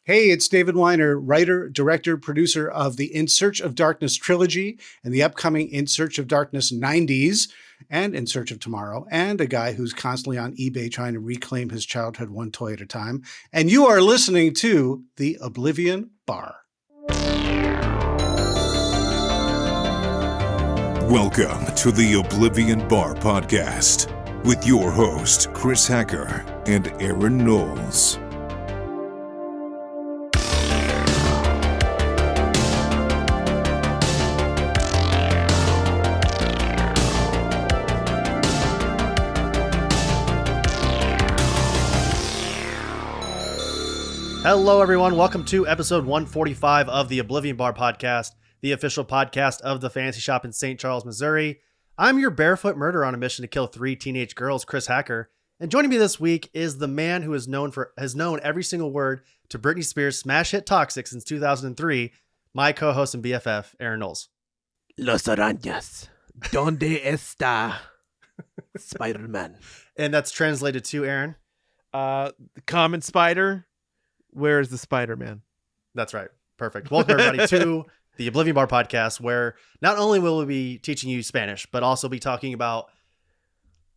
Hey, it's David Weiner, writer, director, producer of the In Search of Darkness trilogy and the upcoming In Search of Darkness 90s and In Search of Tomorrow, and a guy who's constantly on eBay trying to reclaim his childhood one toy at a time. And you are listening to The Oblivion Bar. Welcome to the Oblivion Bar podcast with your host, Chris Hacker and Aaron Knowles. Hello, everyone. Welcome to episode 145 of the Oblivion Bar podcast, the official podcast of the Fantasy Shop in St. Charles, Missouri. I'm your barefoot murderer on a mission to kill 3 teenage girls, Chris Hacker. And joining me this week is the man who has known every single word to Britney Spears' smash hit Toxic since 2003, my co-host and BFF, Aaron Knowles. Los arañas. ¿Dónde está Spider-Man? And that's translated to Aaron. The common spider. Where is the Spider-Man? That's right. Perfect. Welcome, everybody, to the Oblivion Bar podcast, where not only will we be teaching you Spanish, but also be talking about,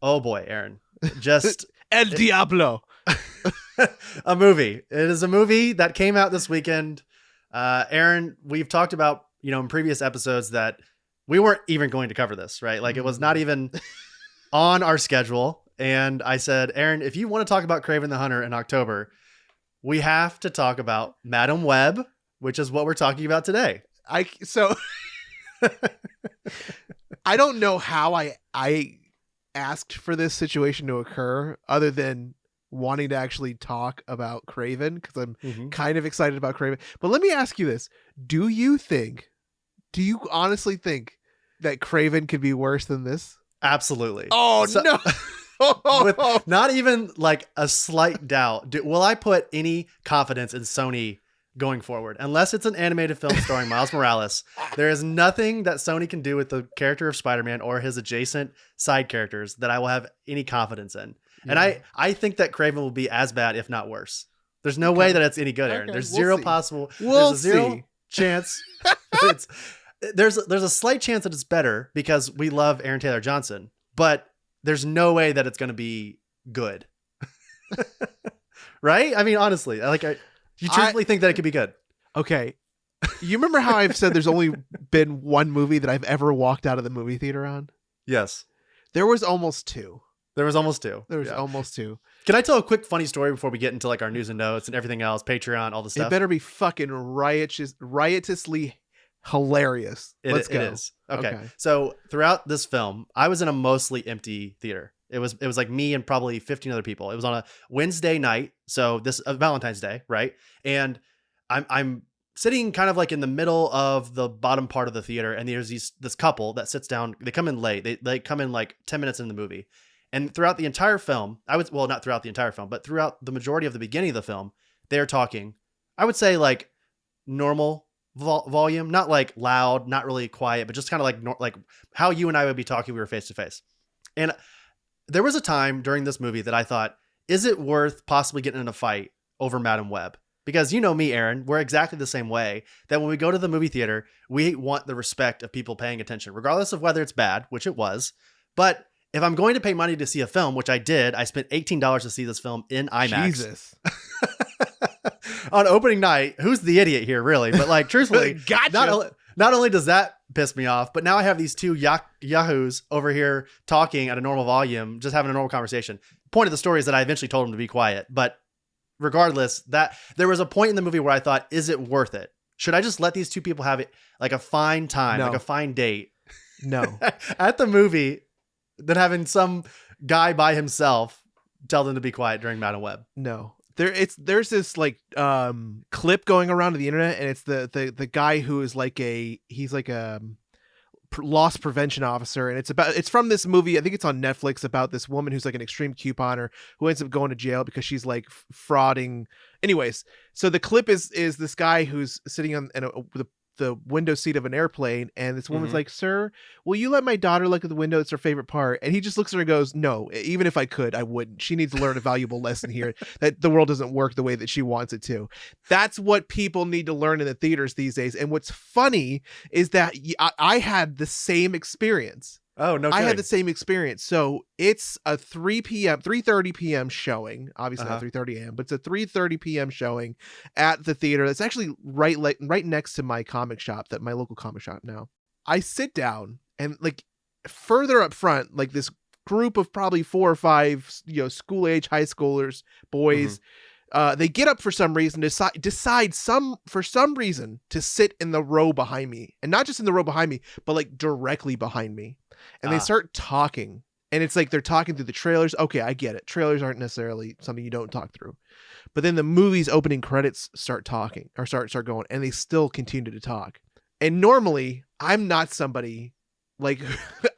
oh boy, Aaron, just El Diablo. a movie. It is a movie that came out this weekend. Aaron, we've talked about, in previous episodes that we weren't even going to cover this, right? Like it was not even on our schedule. And I said, Aaron, if you want to talk about Kraven the Hunter in October, we have to talk about Madam Webb, which is what we're talking about today. I don't know how I asked for this situation to occur other than wanting to actually talk about Kraven because I'm kind of excited about Kraven. But let me ask you this. Do you honestly think that Kraven could be worse than this? Absolutely. Oh, no. With not even like a slight doubt, will I put any confidence in Sony going forward? Unless it's an animated film starring Miles Morales, there is nothing that Sony can do with the character of Spider-Man or his adjacent side characters that I will have any confidence in. Yeah. And I think that Kraven will be as bad, if not worse. There's no way that it's any good, Aaron. There's zero possible. There's a zero chance. There's a slight chance that it's better because we love Aaron Taylor Johnson, but there's no way that it's going to be good. Right? I mean, honestly, you truthfully think that it could be good. Okay. You remember how I've said there's only been one movie that I've ever walked out of the movie theater on? Yes. There was almost two. Almost two. Can I tell a quick funny story before we get into like our news and notes and everything else, Patreon, all the stuff? It better be fucking riotously hilarious. Let's go. It is. Okay. So throughout this film, I was in a mostly empty theater. It was like me and probably 15 other people. It was on a Wednesday night. So this Valentine's Day. Right. And I'm sitting kind of like in the middle of the bottom part of the theater. And there's this couple that sits down. They come in late. They come in like 10 minutes in the movie. And throughout the entire film, not throughout the entire film, but throughout the majority of the beginning of the film, they're talking, I would say like normal volume, not like loud, not really quiet, but just kind of like how you and I would be talking if we were face to face. And there was a time during this movie that I thought, is it worth possibly getting in a fight over Madam Webb? Because you know me, Aaron, we're exactly the same way that when we go to the movie theater, we want the respect of people paying attention, regardless of whether it's bad, which it was. But if I'm going to pay money to see a film, which I did, I spent $18 to see this film in IMAX. Jesus. On opening night, who's the idiot here, really? But like, truthfully, gotcha. Not only does that piss me off, but now I have these two yahoos over here talking at a normal volume, just having a normal conversation. Point of the story is that I eventually told them to be quiet. But regardless, that there was a point in the movie where I thought, is it worth it? Should I just let these two people have it like a fine time, like a fine date? No. At the movie, than having some guy by himself tell them to be quiet during Madam Webb. No. There's this like clip going around on the internet, and it's the guy who is like he's like a loss prevention officer, and it's from this movie. I think it's on Netflix about this woman who's like an extreme couponer who ends up going to jail because she's like frauding. Anyways, so the clip is this guy who's sitting on the window seat of an airplane, and this woman's Mhm. like, "Sir, will you let my daughter look at the window? It's her favorite part." And he just looks at her and goes, "No, even if I could, I wouldn't. She needs to learn a valuable lesson here that the world doesn't work the way that she wants it to." That's what people need to learn in the theaters these days. And what's funny is that I had the same experience. Oh, no I kidding. had the same experience. So it's a 3:30 p.m. showing. Obviously not 3:30 a.m., but it's a 3:30 p.m. showing at the theater. That's actually right next to my comic shop, that my local comic shop now. I sit down, and like further up front, like this group of probably 4 or 5, school age high schoolers, boys, they get up for some reason, decide for some reason to sit in the row behind me, and not just in the row behind me, but like directly behind me. And they start talking, and it's like they're talking through the trailers. Okay, I get it. Trailers aren't necessarily something you don't talk through. But then the movie's opening credits start talking, or start going, and they still continue to talk. And normally, I'm not somebody like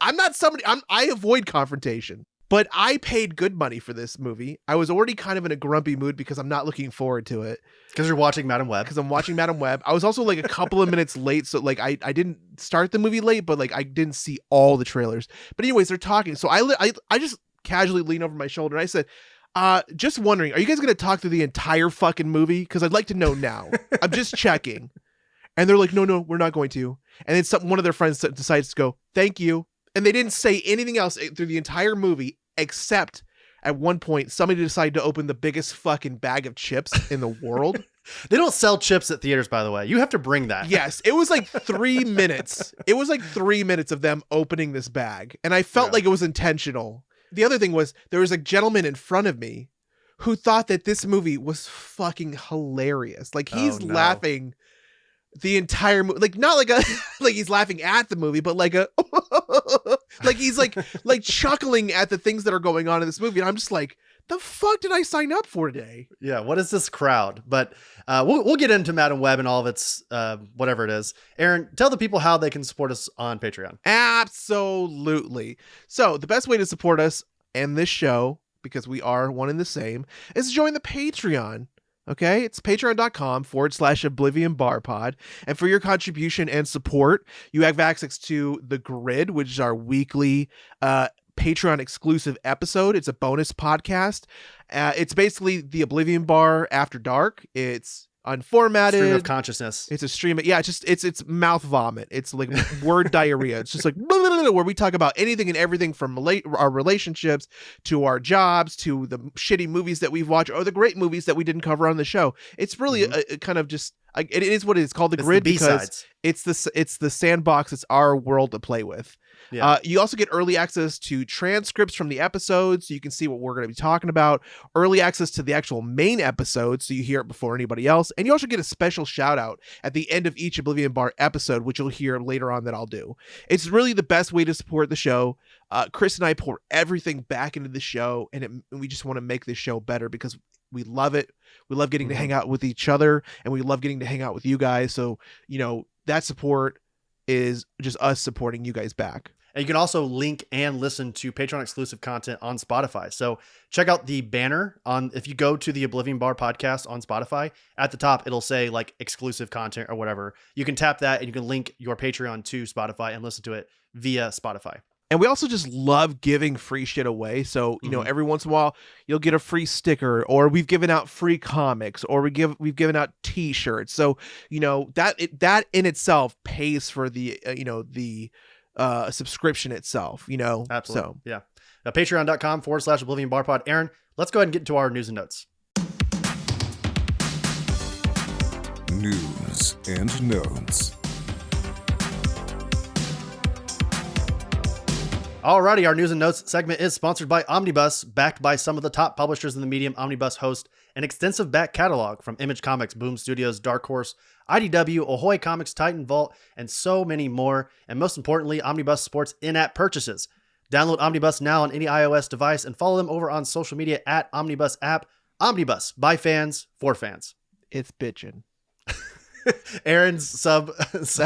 I avoid confrontation. But I paid good money for this movie. I was already kind of in a grumpy mood because I'm not looking forward to it. Because you're watching Madam Web. Because I'm watching Madam Web. I was also like a couple of minutes late. So like I didn't start the movie late, but like I didn't see all the trailers. But anyways, they're talking. So I just casually leaned over my shoulder and I said, just wondering, are you guys going to talk through the entire fucking movie? Because I'd like to know now. I'm just checking. And they're like, no, we're not going to. And then one of their friends decides to go, thank you. And they didn't say anything else through the entire movie, except at one point, somebody decided to open the biggest fucking bag of chips in the world. They don't sell chips at theaters, by the way. You have to bring that. Yes. It was like 3 minutes. It was like 3 minutes of them opening this bag. And I felt like it was intentional. The other thing was, there was a gentleman in front of me who thought that this movie was fucking hilarious. Like he's laughing the entire movie, like not like a like he's laughing at the movie, but like a like he's like chuckling at the things that are going on in this movie, and I'm just like, the fuck did I sign up for today? Yeah, what is this crowd? But we'll get into Madam Web and all of its whatever it is. Aaron, tell the people how they can support us on Patreon. Absolutely. So the best way to support us and this show, because we are one and the same, is to join the Patreon. Okay, it's patreon.com/Oblivion Bar Pod. And for your contribution and support, you have access to The Grid, which is our weekly Patreon exclusive episode. It's a bonus podcast. It's basically the Oblivion Bar after dark. It's unformatted. Stream of consciousness. It's a stream. Yeah, it's mouth vomit. It's like word diarrhea. It's just like where we talk about anything and everything from our relationships to our jobs to the shitty movies that we've watched or the great movies that we didn't cover on the show. It's really a kind of just it is what it is called The Grid, because it's the sandbox. It's our world to play with. Yeah. You also get early access to transcripts from the episodes, so you can see what we're going to be talking about. Early access to the actual main episode, so you hear it before anybody else. And you also get a special shout out at the end of each Oblivion Bar episode, which you'll hear later on that I'll do. It's really the best way to support the show. Chris and I pour everything back into the show, and we just want to make this show better because we love it. We love getting to hang out with each other, and we love getting to hang out with you guys. So, that support is just us supporting you guys back. And you can also link and listen to Patreon exclusive content on Spotify. So check out the banner if you go to the Oblivion Bar podcast on Spotify, at the top, it'll say like exclusive content or whatever. You can tap that and you can link your Patreon to Spotify and listen to it via Spotify. And we also just love giving free shit away. So, every once in a while you'll get a free sticker, or we've given out free comics, or we've given out t-shirts. So, that in itself pays for the subscription itself, Absolutely. So yeah. Patreon.com/Oblivion Bar Pod. Aaron, let's go ahead and get into our news and notes. News and notes. Alrighty, our news and notes segment is sponsored by Omnibus, backed by some of the top publishers in the medium. Omnibus hosts an extensive back catalog from Image Comics, Boom Studios, Dark Horse, IDW, Ahoy Comics, Titan Vault, and so many more. And most importantly, Omnibus supports in-app purchases. Download Omnibus now on any iOS device and follow them over on social media at Omnibus app. Omnibus, by fans, for fans. It's bitchin'. Aaron's that's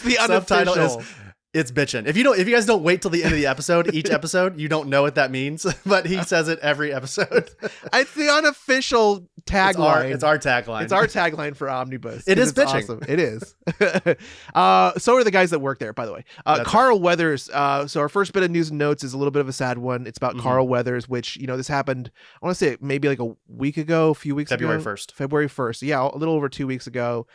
the subtitle unofficial. is It's bitchin'. If you guys don't wait till the end of the episode, each episode, you don't know what that means, but he says it every episode. It's the unofficial tagline. It's our tagline. It's our tagline for Omnibus. It is bitching. Awesome. It is. So are the guys that work there, by the way. Carl Weathers. So our first bit of news and notes is a little bit of a sad one. It's about Carl Weathers, which, this happened, I want to say maybe like a week ago, a few weeks February ago. 1st. February 1st. Yeah, a little over 2 weeks ago.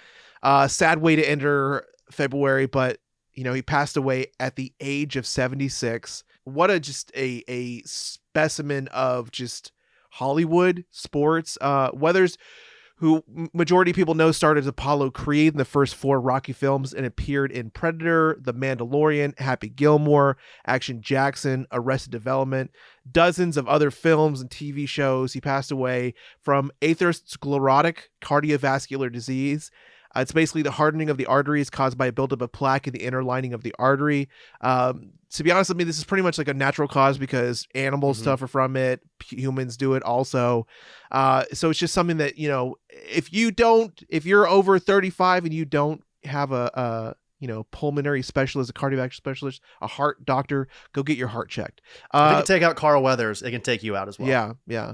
Sad way to enter February, but he passed away at the age of 76. What a specimen of just Hollywood sports. Weathers, who majority of people know started as Apollo Creed in the first 4 Rocky films and appeared in Predator, The Mandalorian, Happy Gilmore, Action Jackson, Arrested Development, dozens of other films and TV shows. He passed away from atherosclerotic cardiovascular disease. It's basically the hardening of the arteries caused by a buildup of plaque in the inner lining of the artery. To be honest with me, this is pretty much like a natural cause because animals suffer from it. Humans do it also. So it's just something that, if you're over 35 and you don't have a pulmonary specialist, a cardiovascular specialist, a heart doctor, go get your heart checked. If it can take out Carl Weathers, it can take you out as well. Yeah.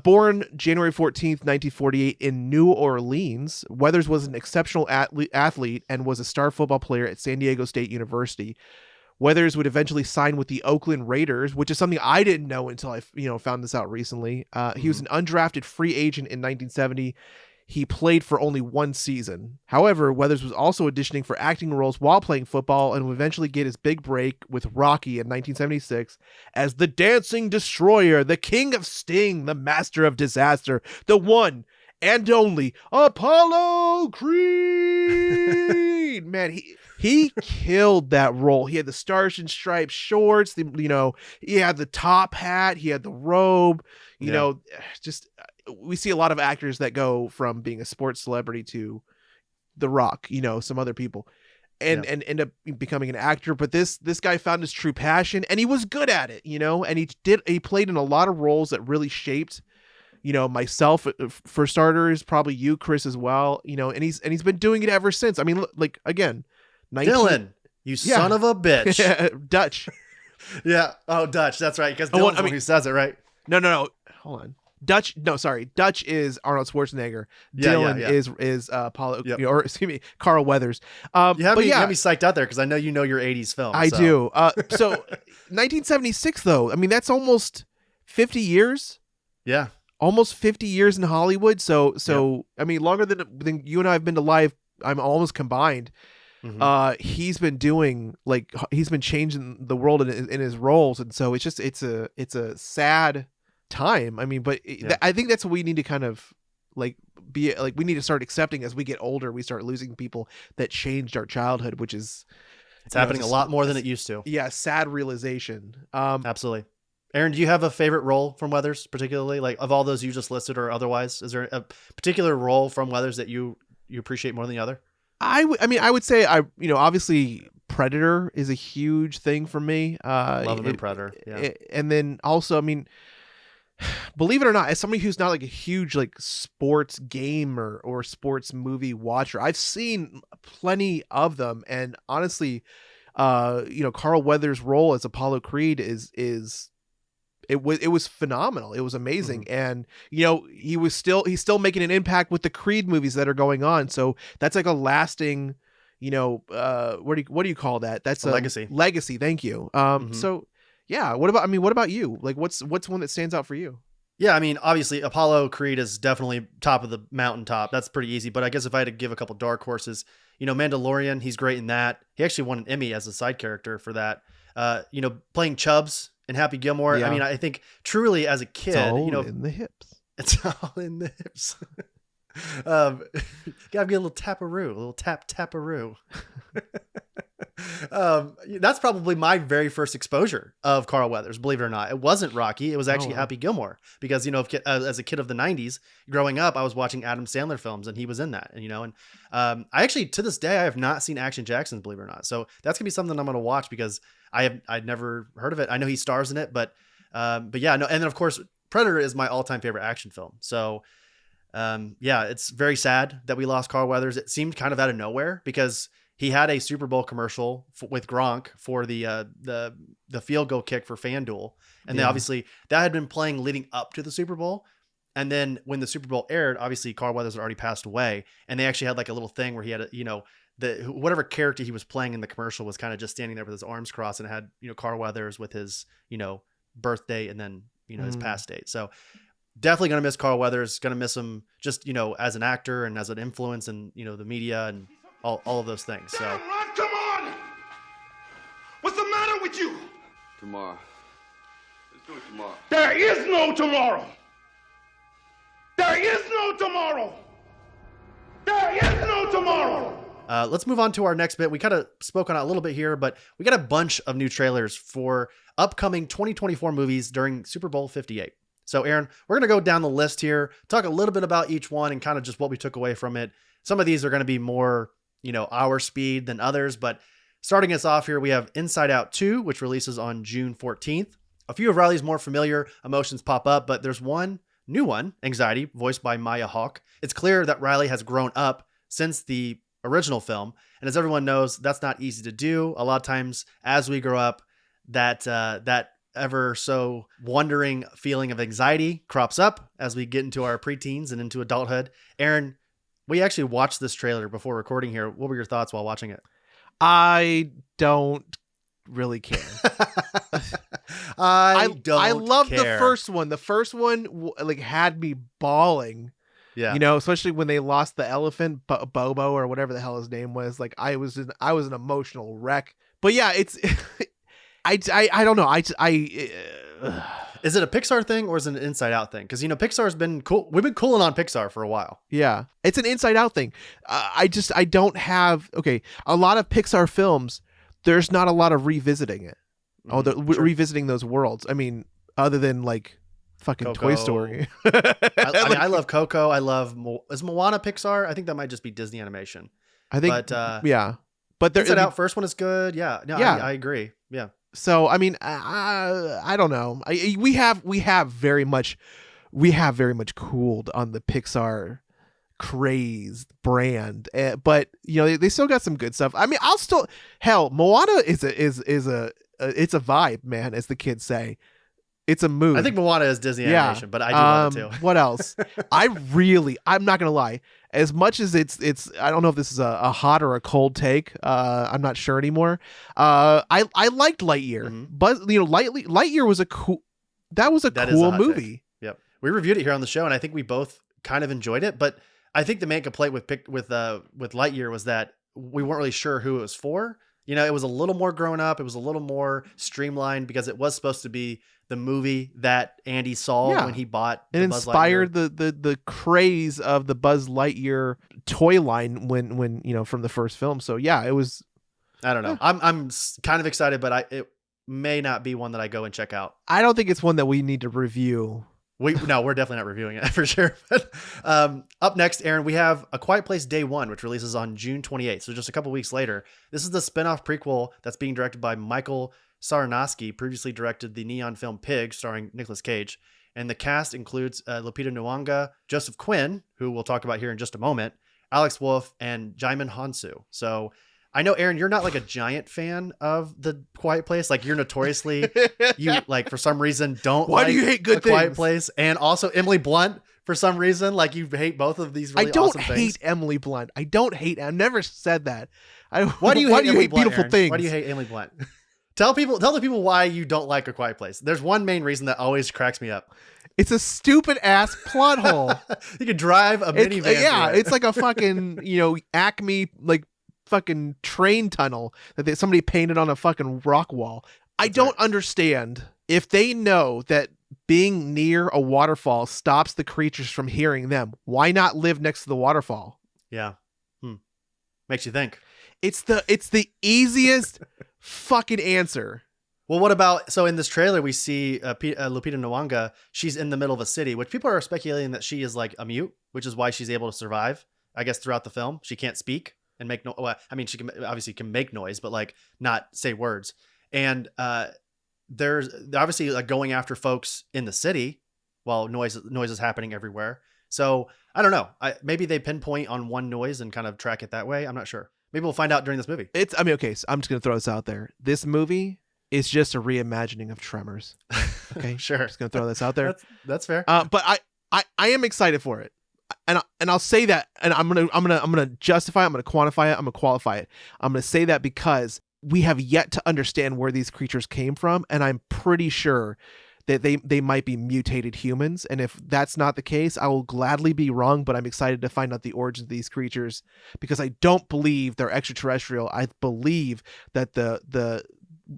Born January 14th, 1948 in New Orleans, Weathers was an exceptional athlete and was a star football player at San Diego State University. Weathers would eventually sign with the Oakland Raiders, which is something I didn't know until I found this out recently. He was an undrafted free agent in 1970. He played for only 1 season. However, Weathers was also auditioning for acting roles while playing football and would eventually get his big break with Rocky in 1976 as the Dancing Destroyer, the King of Sting, the Master of Disaster, the one and only Apollo Creed. Man, he killed that role. He had the Stars and Stripes shorts, he had the top hat, he had the robe, we see a lot of actors that go from being a sports celebrity to The Rock, some other people, and end up becoming an actor. But this guy found his true passion, and he was good at it, and he played in a lot of roles that really shaped, myself for starters, probably you, Chris, as well, and he's been doing it ever since. I mean, like again, Dylan, you son of a bitch. Dutch. Yeah. Oh, Dutch. That's right. Because Dylan's the one who says it, right? No. Hold on. Dutch is Arnold Schwarzenegger. Dylan is Apollo, or excuse me, Carl Weathers. You have me psyched out there because I know your 80s film. I do. So 1976 though, I mean that's almost 50 years. Yeah, almost 50 years in Hollywood. So I mean longer than you and I have been alive. I'm almost combined. He's been changing the world in his roles, and so it's a sad time. I mean, but I think that's what we need to kind of we need to start accepting as we get older. We start losing people that changed our childhood, which is happening a lot more than it used to. Yeah, sad realization. Absolutely. Aaron, do you have a favorite role from Weathers, particularly like of all those you just listed or otherwise? Is there a particular role from Weathers that you appreciate more than the other? I would say obviously Predator is a huge thing for me. Love him in Predator. Yeah. And then also, I mean, believe it or not, as somebody who's not like a huge like sports gamer or sports movie watcher, I've seen plenty of them, and honestly, Carl Weathers' role as Apollo Creed it was phenomenal. It was amazing, and he's still making an impact with the Creed movies that are going on. So that's like a lasting, what do you call that? That's a legacy. Legacy. Thank you. So. Yeah. What about you? Like, what's one that stands out for you? Yeah. I mean, obviously Apollo Creed is definitely top of the mountaintop. That's pretty easy. But I guess if I had to give a couple dark horses, Mandalorian, he's great in that. He actually won an Emmy as a side character for that. Playing Chubbs in Happy Gilmore. Yeah. I mean, I think truly as a kid, it's all in the hips. It's all in the hips. Gotta get a little taparoo, a little taparoo. That's probably my very first exposure of Carl Weathers, believe it or not. It wasn't Rocky, it was actually Happy Gilmore, because as a kid of the 90s growing up, I was watching Adam Sandler films and he was in that, and I actually to this day I have not seen Action Jackson, believe it or not, so that's gonna be something I'm gonna watch because I'd never heard of it. I know he stars in it, but yeah, no. And then of course Predator is my all-time favorite action film, so it's very sad that we lost Carl Weathers. It seemed kind of out of nowhere because he had a Super Bowl commercial with Gronk for the field goal kick for FanDuel. And then obviously that had been playing leading up to the Super Bowl. And then when the Super Bowl aired, obviously Carl Weathers had already passed away. And they actually had like a little thing where he had, whatever character he was playing in the commercial was kind of just standing there with his arms crossed, and it had, Carl Weathers with his, birthday and then, his past date. So definitely going to miss Carl Weathers, going to miss him just, as an actor and as an influence in, the media and all of those things. So Ron, come on! What's the matter with you? Tomorrow. Let's do it tomorrow. There is no tomorrow. There is no tomorrow. There is no tomorrow. Let's move on to our next bit. We kind of spoke on it a little bit here, but we got a bunch of new trailers for upcoming 2024 movies during Super Bowl 58. So Aaron, we're going to go down the list here, talk a little bit about each one and kind of just what we took away from it. Some of these are going to be more, our speed than others, but starting us off here, we have Inside Out 2, which releases on June 14th. A few of Riley's more familiar emotions pop up, but there's one new one, Anxiety, voiced by Maya Hawke. It's clear that Riley has grown up since the original film. And as everyone knows, that's not easy to do. A lot of times as we grow up, that ever so wondering feeling of anxiety crops up as we get into our preteens and into adulthood. Aaron, we actually watched this trailer before recording here. What were your thoughts while watching it? I don't really care. I love care. the first one. The first one like had me bawling. Yeah. Especially when they lost the elephant Bobo or whatever the hell his name was. Like I was an emotional wreck. But yeah, it's I don't know. Is it a Pixar thing or is it an Inside Out thing? Because Pixar's been cool. We've been cooling on Pixar for a while. Yeah, it's an Inside Out thing. I don't have a lot of Pixar films. There's not a lot of revisiting it. Revisiting those worlds. I mean, other than like fucking Coco. Toy Story. I love Coco. I love is Moana Pixar? I think that might just be Disney Animation. I think, but yeah. But Inside Out first one is good. Yeah, no, yeah. I agree. Yeah. So I mean, I don't know. We have very much cooled on the Pixar crazed brand, but they still got some good stuff. I mean, Moana is it's a vibe, man, as the kids say. It's a mood. I think Moana is Disney animation, but I do love it too. What else? I'm not gonna lie. As much as it's I don't know if this is a hot or a cold take. I'm not sure anymore. I liked Lightyear, but Lightyear was a cool movie. Take. Yep, we reviewed it here on the show, and I think we both kind of enjoyed it. But I think the main complaint with Lightyear was that we weren't really sure who it was for. It was a little more grown up. It was a little more streamlined because it was supposed to be the movie that Andy saw when he bought it inspired the craze of the Buzz Lightyear toy line when from the first film. So yeah, it was. I don't know. I'm kind of excited, but it may not be one that I go and check out. I don't think it's one that we need to review. We're definitely not reviewing it for sure. But up next, Aaron, we have A Quiet Place Day 1, which releases on June 28th. So just a couple weeks later. This is the spinoff prequel that's being directed by Michael Sarnoski, previously directed the neon film Pig, starring Nicolas Cage. And the cast includes Lupita Nyong'o, Joseph Quinn, who we'll talk about here in just a moment, Alex Wolff, and Jaimin Hansu. So I know, Aaron, you're not like a giant fan of The Quiet Place. Like you're notoriously, for some reason don't Why do you hate good The Quiet things? Place. And also Emily Blunt, for some reason, like you hate both of these really awesome things. I don't hate Emily Blunt. I've never said that. Why do you hate beautiful Aaron? things? Why do you hate Emily Blunt? Tell the people why you don't like A Quiet Place. There's one main reason that always cracks me up. It's a stupid ass plot hole. You could drive a minivan. Yeah, it's like a fucking Acme fucking train tunnel that somebody painted on a fucking rock wall. I don't understand if they know that being near a waterfall stops the creatures from hearing them. Why not live next to the waterfall? Yeah. Makes you think. It's the easiest fucking answer. Well, what about, so in this trailer, we see Lupita Nyong'o, she's in the middle of a city, which people are speculating that she is like a mute, which is why she's able to survive, I guess, throughout the film. She can't speak and make she can make noise, but like not say words. And there's obviously like going after folks in the city while noise is happening everywhere. So I don't know. Maybe they pinpoint on one noise and kind of track it that way. I'm not sure. Maybe we'll find out during this movie. I mean, okay, so I'm just gonna throw this out there. This movie is just a reimagining of Tremors. Okay, Sure. I'm just gonna throw this out there. That's fair. But I am excited for it, and I'll say that, and I'm gonna justify it, I'm gonna quantify it, I'm gonna qualify it. I'm gonna say that because we have yet to understand where these creatures came from, and I'm pretty sure that they might be mutated humans. And if that's not the case, I will gladly be wrong, but I'm excited to find out the origins of these creatures, because I don't believe they're extraterrestrial. I believe that the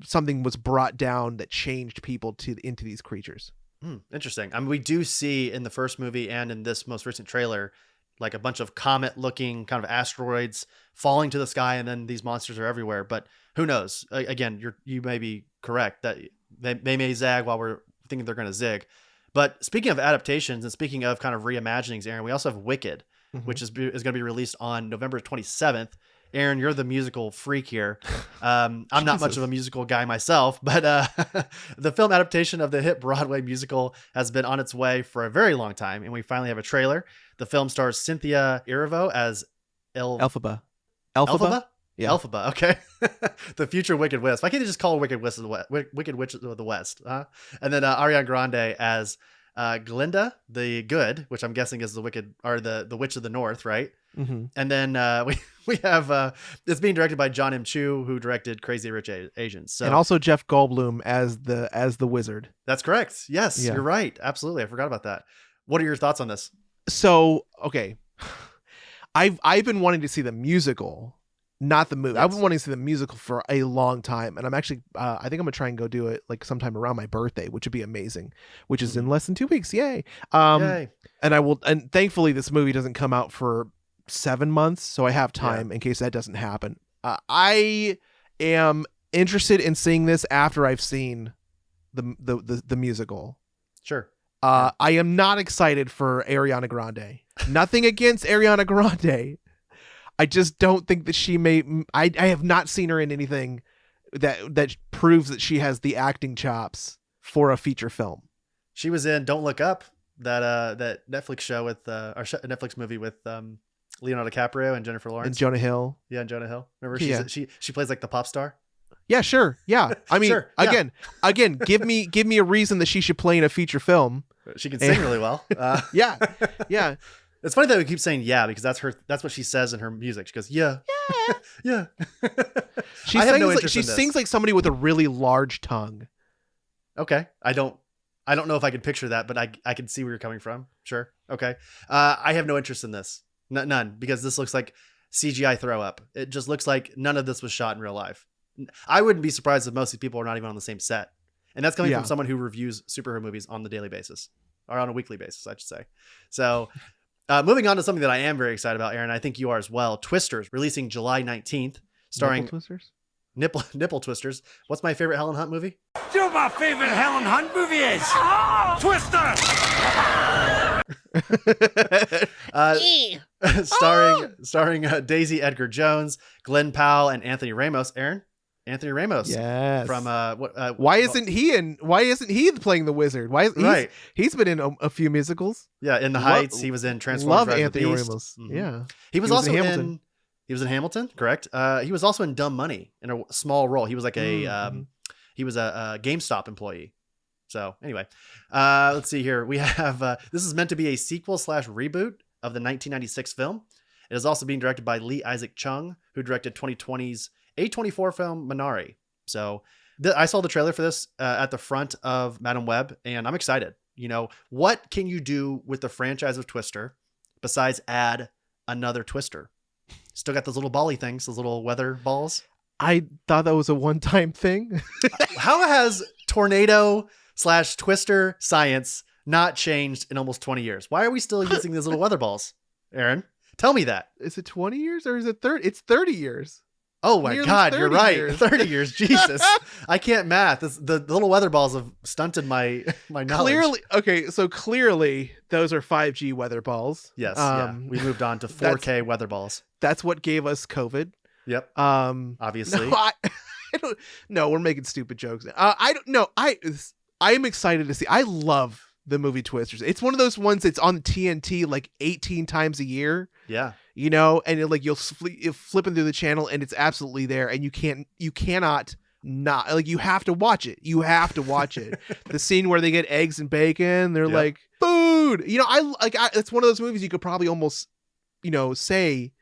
something was brought down that changed people into these creatures. Interesting. I mean, we do see in the first movie and in this most recent trailer, like a bunch of comet looking kind of asteroids falling to the sky, and then these monsters are everywhere. But who knows? Again, you may be correct that they may zag while we're thinking they're going to zig. But speaking of adaptations and speaking of kind of reimaginings, Aaron, we also have Wicked, which is going to be released on November 27th. Aaron, you're the musical freak here. I'm not much of a musical guy myself, but the film adaptation of the hit Broadway musical has been on its way for a very long time, and we finally have a trailer. The film stars Cynthia Erivo as Elphaba. Yeah. Elphaba, okay. The future Wicked Witch. Why can't they just call Wicked Witch Wicked Witch of the West? Huh? And then Ariana Grande as Glinda the Good, which I'm guessing is the Wicked or the Witch of the North, right? Mm-hmm. And then we have it's being directed by John M. Chu, who directed Crazy Rich Asians. So, and also Jeff Goldblum as the wizard. That's correct. Yes, Yeah. You're right. Absolutely, I forgot about that. What are your thoughts on this? So okay, I've been wanting to see the musical, not the movie. Yes. I've been wanting to see the musical for a long time, and I'm actually I think I'm gonna try and go do it like sometime around my birthday, which would be amazing, which is in less than 2 weeks. Yay. Yay. And thankfully this movie doesn't come out for 7 months, so I have time in case that doesn't happen. I am interested in seeing this after I've seen the musical. Sure. I am not excited for Ariana Grande. Nothing against Ariana Grande. I just don't think that she may. I have not seen her in anything that proves that she has the acting chops for a feature film. She was in Don't Look Up, that Netflix show with Netflix movie with Leonardo DiCaprio and Jennifer Lawrence And Jonah Hill. Yeah, and Jonah Hill. Remember, she plays like the pop star. Yeah, sure. Yeah, I mean, Sure, yeah. again, give me a reason that she should play in a feeture film. She can sing really well. Yeah. It's funny that we keep saying yeah, because that's what she says in her music. She goes, yeah. Yeah. She sings like somebody with a really large tongue. Okay. I don't know if I can picture that, but I can see where you're coming from. Sure. Okay. I have no interest in this. None, because this looks like CGI throw up. It just looks like none of this was shot in real life. I wouldn't be surprised if most of these people are not even on the same set. And that's coming from someone who reviews superhero movies on the daily basis, or on a weekly basis, I should say. So moving on to something that I am very excited about, Aaron, I think you are as well. Twisters, releasing July 19th, starring Nipple Twisters? Nipple Twisters. What's my favorite Helen Hunt movie? You know my favorite Helen Hunt movie is Twister. starring Daisy Edgar Jones, Glenn Powell, and Anthony Ramos. Aaron, Anthony Ramos. Yes. From why isn't he playing the wizard? He's been in a few musicals. Yeah, in the Heights. He was in Transformers. Love Anthony Beast. Ramos. Mm-hmm. Yeah. He was also in Hamilton. He was in Hamilton, correct? He was also in Dumb Money in a small role. He was like a GameStop employee. So anyway, let's see here. We have this is meant to be a sequel / reboot of the 1996 film. It is also being directed by Lee Isaac Chung, who directed 2020's A24 film Minari. So I saw the trailer for this at the front of Madam Web, and I'm excited. You know, what can you do with the franchise of Twister besides add another Twister? Still got those little bally things, those little weather balls. I thought that was a one-time thing. How has tornado / Twister science not changed in almost 20 years? Why are we still using these little weather balls? Aaron, tell me that. Is it 20 years or is it 30? It's 30 years. Oh my God, you're right. Years. 30 years. Jesus. I can't math. The little weather balls have stunted my knowledge. Clearly those are 5G weather balls. Yes. We moved on to 4K weather balls. That's what gave us COVID. Yep. Obviously. No, I don't. No, we're making stupid jokes. I don't know. I am excited to see. I love the movie Twisters. It's one of those ones that's on TNT like 18 times a year. Yeah. you know, and like you're flipping through the channel and it's absolutely there, and you cannot not, like, you have to watch it. You have to watch it. The scene where they get eggs and bacon, they're like, food. You know, it's one of those movies you could probably almost, you know, say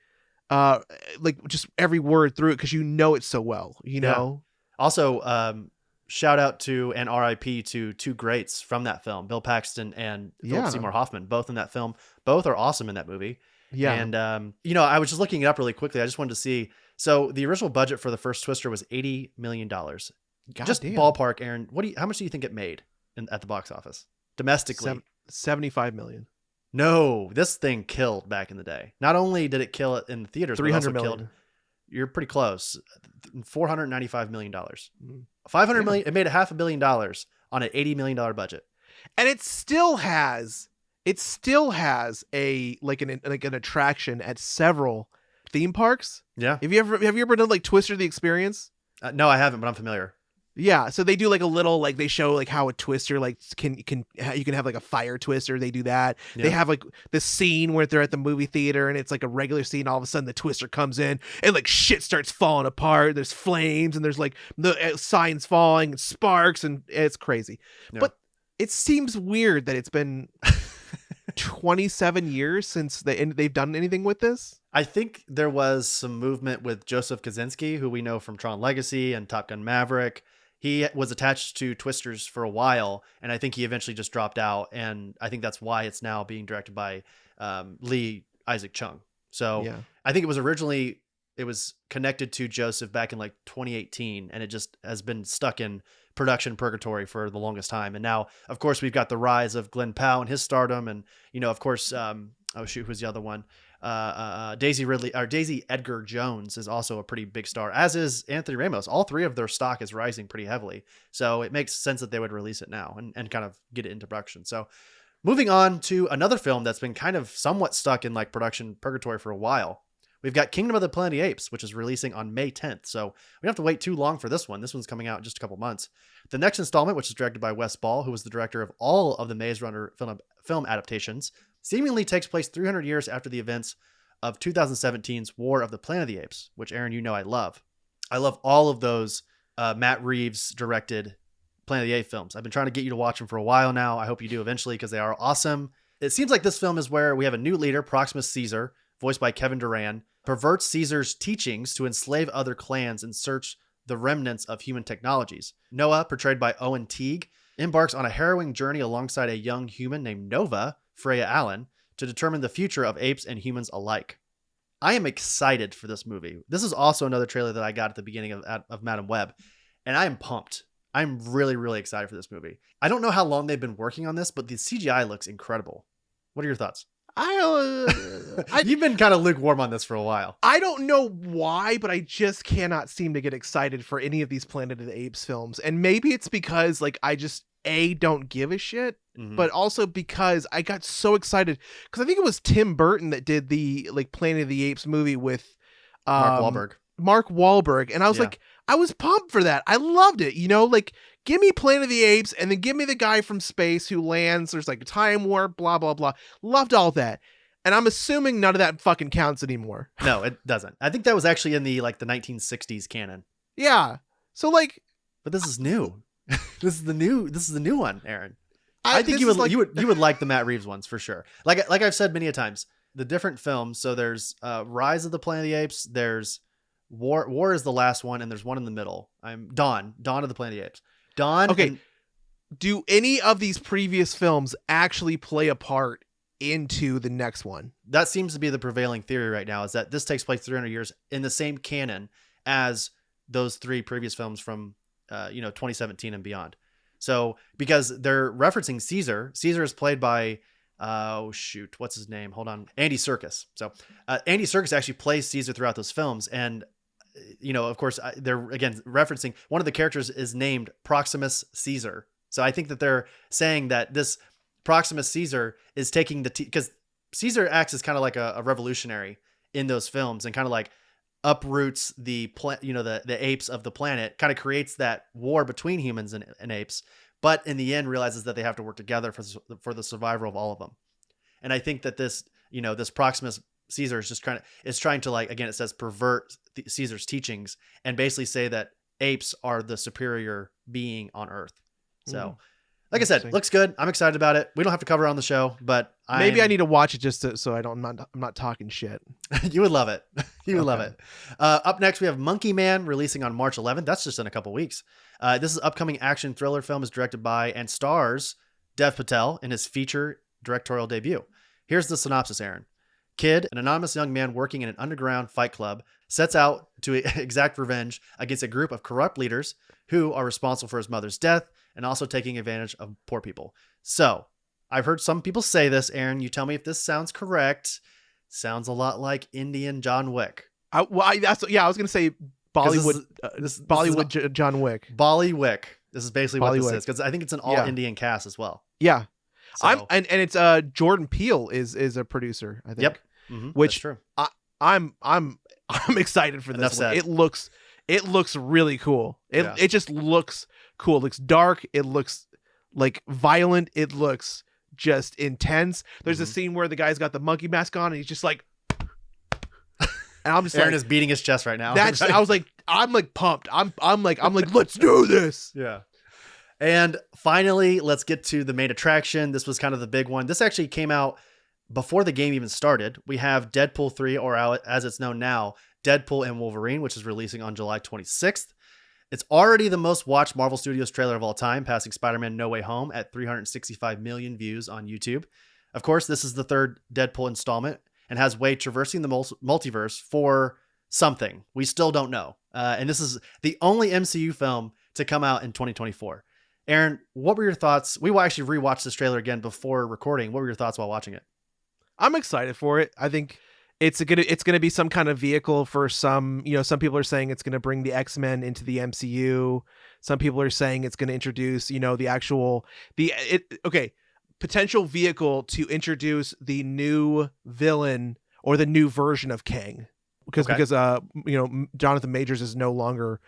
like just every word through it because you know it so well, you know. Also, shout out to and RIP to two greats from that film, Bill Paxton and Philip Seymour Hoffman, both in that film. Both are awesome in that movie. Yeah. And, you know, I was just looking it up really quickly. I just wanted to see. So the original budget for the first Twister was $80 million. Just damn. Ballpark, Aaron. How much do you think it made at the box office domestically? 75 million. No, this thing killed back in the day. Not only did it kill it in the theaters, 300 but also million. You're pretty close. $495 million. $500 million. It made $500 million on an $80 million budget. And it still has a like an attraction at several theme parks. Yeah. Have you ever done like Twister the Experience? No, I haven't, but I'm familiar. Yeah, so they do like a little, like they show like how a twister like you can have like a fire twister. They do that. Yeah. They have like this scene where they're at the movie theater and it's like a regular scene. All of a sudden the twister comes in and like shit starts falling apart. There's flames and there's like the signs falling and sparks and it's crazy. Yeah. But it seems weird that it's been 27 years since they've done anything with this. I think there was some movement with Joseph Kosinski, who we know from Tron Legacy and Top Gun Maverick. He was attached to Twisters for a while, and I think he eventually just dropped out. And I think that's why it's now being directed by Lee Isaac Chung. So yeah. I think it was connected to Joseph back in like 2018, and it just has been stuck in production purgatory for the longest time. And now, of course, we've got the rise of Glenn Powell and his stardom, and you know, of course, who's the other one? Daisy Edgar Jones is also a pretty big star, as is Anthony Ramos. All three of their stock is rising pretty heavily. So it makes sense that they would release it now and kind of get it into production. So moving on to another film that's been kind of somewhat stuck in like production purgatory for a while. We've got Kingdom of the Planet of the Apes, which is releasing on May 10th. So we don't have to wait too long for this one. This one's coming out in just a couple months. The next installment, which is directed by Wes Ball, who was the director of all of the Maze Runner film adaptations, seemingly takes place 300 years after the events of 2017's War of the Planet of the Apes, which, Aaron, you know I love. I love all of those Matt Reeves directed Planet of the Apes films. I've been trying to get you to watch them for a while now. I hope you do eventually because they are awesome. It seems like this film is where we have a new leader, Proximus Caesar, voiced by Kevin Durand, perverts Caesar's teachings to enslave other clans and search the remnants of human technologies. Noah, portrayed by Owen Teague, embarks on a harrowing journey alongside a young human named Nova, Freya Allen, to determine the future of apes and humans alike. I am excited for this movie. This is also another trailer that I got at the beginning of Madam Web, and I am pumped. I'm really, really excited for this movie. I don't know how long they've been working on this, but the CGI looks incredible. What are your thoughts? You've been kind of lukewarm on this for a while. I don't know why, but I just cannot seem to get excited for any of these Planet of the Apes films. And maybe it's because like I just don't give a shit, but also because I got so excited because I think it was Tim Burton that did the like Planet of the Apes movie with Mark Wahlberg, and I was like, I was pumped for that. I loved it. You know, like give me Planet of the Apes and then give me the guy from space who lands. There's like a time warp, blah, blah, blah. Loved all that. And I'm assuming none of that fucking counts anymore. No, it doesn't. I think that was actually in the 1960s canon. Yeah. So like, but this is new. This is the new one, Aaron. I think you would like the Matt Reeves ones for sure. Like I've said many a times, the different films. So there's Rise of the Planet of the Apes. There's War is the last one, and there's one in the middle. Dawn of the Planet of the Apes. Dawn. Okay. Do any of these previous films actually play a part into the next one? That seems to be the prevailing theory right now, is that this takes place 300 years in the same canon as those three previous films from 2017 and beyond. So because they're referencing Caesar is played by what's his name? Hold on. Andy Serkis. So Andy Serkis actually plays Caesar throughout those films, and of course they're again referencing one of the characters is named Proximus Caesar. So I think that they're saying that this Proximus Caesar is taking because Caesar acts as kind of like a revolutionary in those films and kind of like uproots the apes of the planet, kind of creates that war between humans and apes, but in the end realizes that they have to work together for the survival of all of them. And I think that this Proximus Caesar is just trying to like, again, it says pervert Caesar's teachings and basically say that apes are the superior being on Earth. So, like I said, looks good. I'm excited about it. We don't have to cover it on the show, but maybe I need to watch it just so I'm not talking shit. You would love it. You would love it. Up next, we have Monkey Man releasing on March 11th. That's just in a couple weeks. This is upcoming action thriller film, is directed by and stars Dev Patel in his feature directorial debut. Here's the synopsis, Aaron. Kid, an anonymous young man working in an underground fight club, sets out to exact revenge against a group of corrupt leaders who are responsible for his mother's death and also taking advantage of poor people. So, I've heard some people say this, Aaron. You tell me if this sounds correct. Sounds a lot like Indian John Wick. I was going to say Bollywood. Bollywood John Wick. Bollywick. This is basically what this is, because I think it's an all Indian cast as well. Yeah. So, and it's Jordan Peele is a producer, I think. Yep. Mm-hmm. Which That's true. I'm excited for this one. It looks really cool. It just looks cool. It looks dark. It looks like violent. It looks just intense. There's a scene where the guy's got the monkey mask on and he's just like, and I'm just Aaron is beating his chest right now. I was like, I'm like pumped. I'm like, let's do this. Yeah. And finally, let's get to the main attraction. This was kind of the big one. This actually came out before the game even started. We have Deadpool 3, or as it's known now, Deadpool and Wolverine, which is releasing on July 26th. It's already the most watched Marvel Studios trailer of all time, passing Spider-Man No Way Home at 365 million views on YouTube. Of course, this is the third Deadpool installment and has Wade traversing the multiverse for something. We still don't know. And this is the only MCU film to come out in 2024. Aaron, what were your thoughts? We will actually rewatch this trailer again before recording. What were your thoughts while watching it? I'm excited for it. I think it's gonna be some kind of vehicle for some. Some people are saying it's gonna bring the X-Men into the MCU. Some people are saying it's gonna introduce, potential vehicle to introduce the new villain or the new version of Kang, because Jonathan Majors is no longer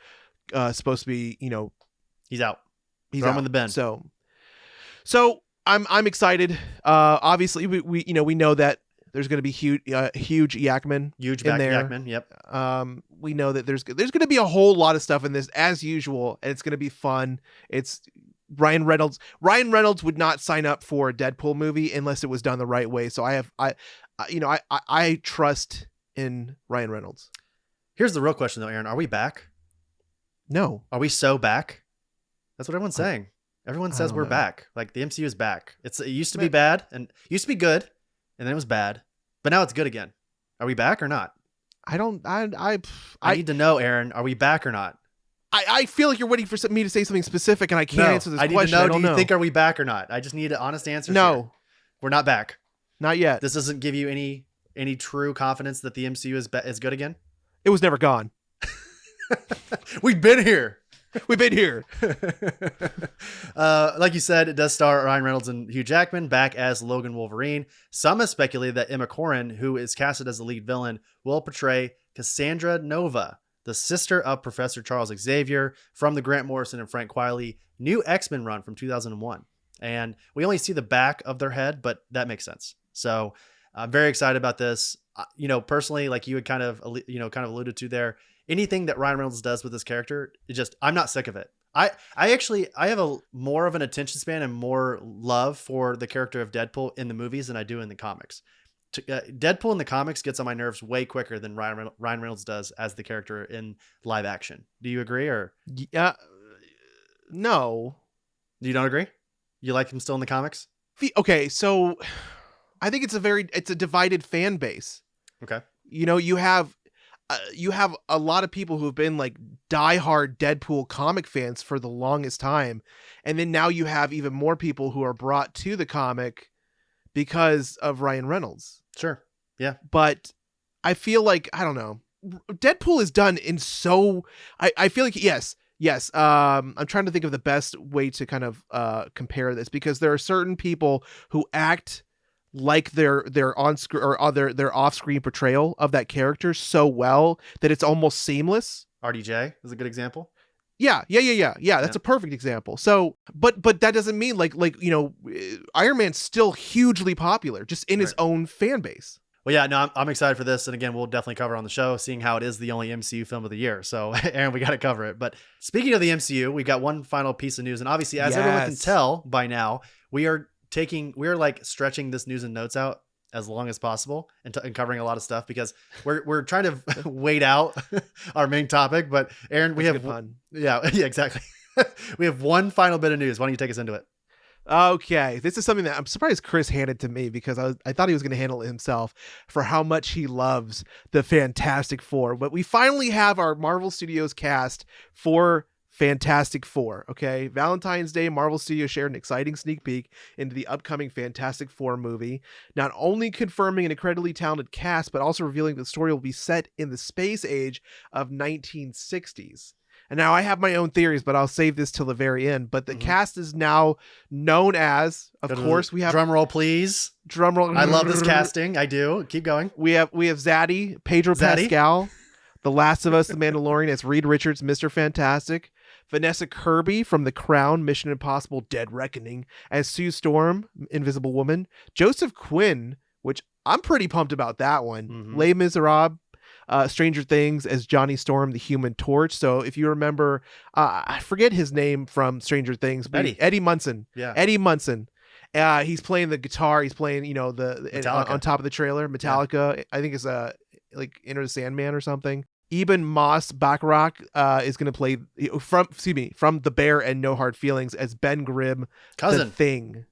supposed to be. He's out. He's Throw out him in the bin. So I'm excited. Obviously we know that there's going to be huge Yakman in there. Yakman, yep. We know that there's going to be a whole lot of stuff in this as usual, and it's going to be fun. It's Ryan Reynolds. Ryan Reynolds would not sign up for a Deadpool movie unless it was done the right way. So I trust in Ryan Reynolds. Here's the real question though, Aaron. Are we back? No. Are we so back? That's what everyone's saying. Everyone says we're back. Like the MCU is back. It used to be bad and used to be good, and then it was bad, but now it's good again. Are we back or not? I need to know, Aaron. Are we back or not? I feel like you're waiting for me to say something specific, and I can't answer this question. I need to know. Do you think are we back or not? I just need an honest answer. No, here. We're not back. Not yet. This doesn't give you any true confidence that the MCU is good again. It was never gone. We've been here. We've been here. Like you said, it does star Ryan Reynolds and Hugh Jackman back as Logan Wolverine. Some have speculated that Emma Corrin, who is casted as the lead villain, will portray Cassandra Nova, the sister of Professor Charles Xavier from the Grant Morrison and Frank Quitely new X-Men run from 2001. And we only see the back of their head, but that makes sense. So I'm very excited about this. Personally, like you had kind of alluded to there, anything that Ryan Reynolds does with this character, I'm not sick of it. I have more of an attention span and more love for the character of Deadpool in the movies than I do in the comics. Deadpool in the comics gets on my nerves way quicker than Ryan Reynolds does as the character in live action. Do you agree or? Yeah. No. You don't agree? You like him still in the comics? Okay, so I think it's a divided fan base. Okay. You have a lot of people who've been like diehard Deadpool comic fans for the longest time. And then now you have even more people who are brought to the comic because of Ryan Reynolds. Sure. Yeah. But I feel like, I don't know, Deadpool is done in I feel like, yes. I'm trying to think of the best way to kind of compare this, because there are certain people who act like their on-screen or their off-screen portrayal of that character so well that it's almost seamless. RDJ is a good example. Yeah. That's a perfect example. So, but that doesn't mean like Iron Man's still hugely popular just in his own fan base. Well, yeah, no, I'm excited for this. And again, we'll definitely cover it on the show, seeing how it is the only MCU film of the year. So, Aaron, we got to cover it. But speaking of the MCU, we've got one final piece of news. And obviously, as everyone can tell by now, we're like stretching this news and notes out as long as possible and covering a lot of stuff because we're trying to wait out our main topic. But Aaron, we have fun. Yeah, exactly. We have one final bit of news. Why don't you take us into it? Okay, this is something that I'm surprised Chris handed to me because I thought he was going to handle it himself for how much he loves the Fantastic Four. But we finally have our Marvel Studios cast for Fantastic Four. Okay, Valentine's Day, Marvel Studios shared an exciting sneak peek into the upcoming Fantastic Four movie, not only confirming an incredibly talented cast, but also revealing the story will be set in the space age of 1960s. And now I have my own theories, but I'll save this till the very end. But the cast is now known as, of course, we have drum roll, please. Drum roll. I love this casting. I do. Keep going. We have Zaddy, Pedro Pascal, The Last of Us, The Mandalorian as Reed Richards, Mr. Fantastic, Vanessa Kirby from The Crown, Mission Impossible: Dead Reckoning as Sue Storm, Invisible Woman, Joseph Quinn, which I'm pretty pumped about that one, Les Miserables, Stranger Things as Johnny Storm, the Human Torch. So if you remember, I forget his name from Stranger Things, but Eddie Munson. Yeah, Eddie Munson. He's playing the guitar. He's playing, on top of the trailer, Metallica. Yeah. I think it's like Enter the Sandman or something. Eben Moss Bacharach is going to play from The Bear and No Hard Feelings as Ben Grimm, cousin. The Thing.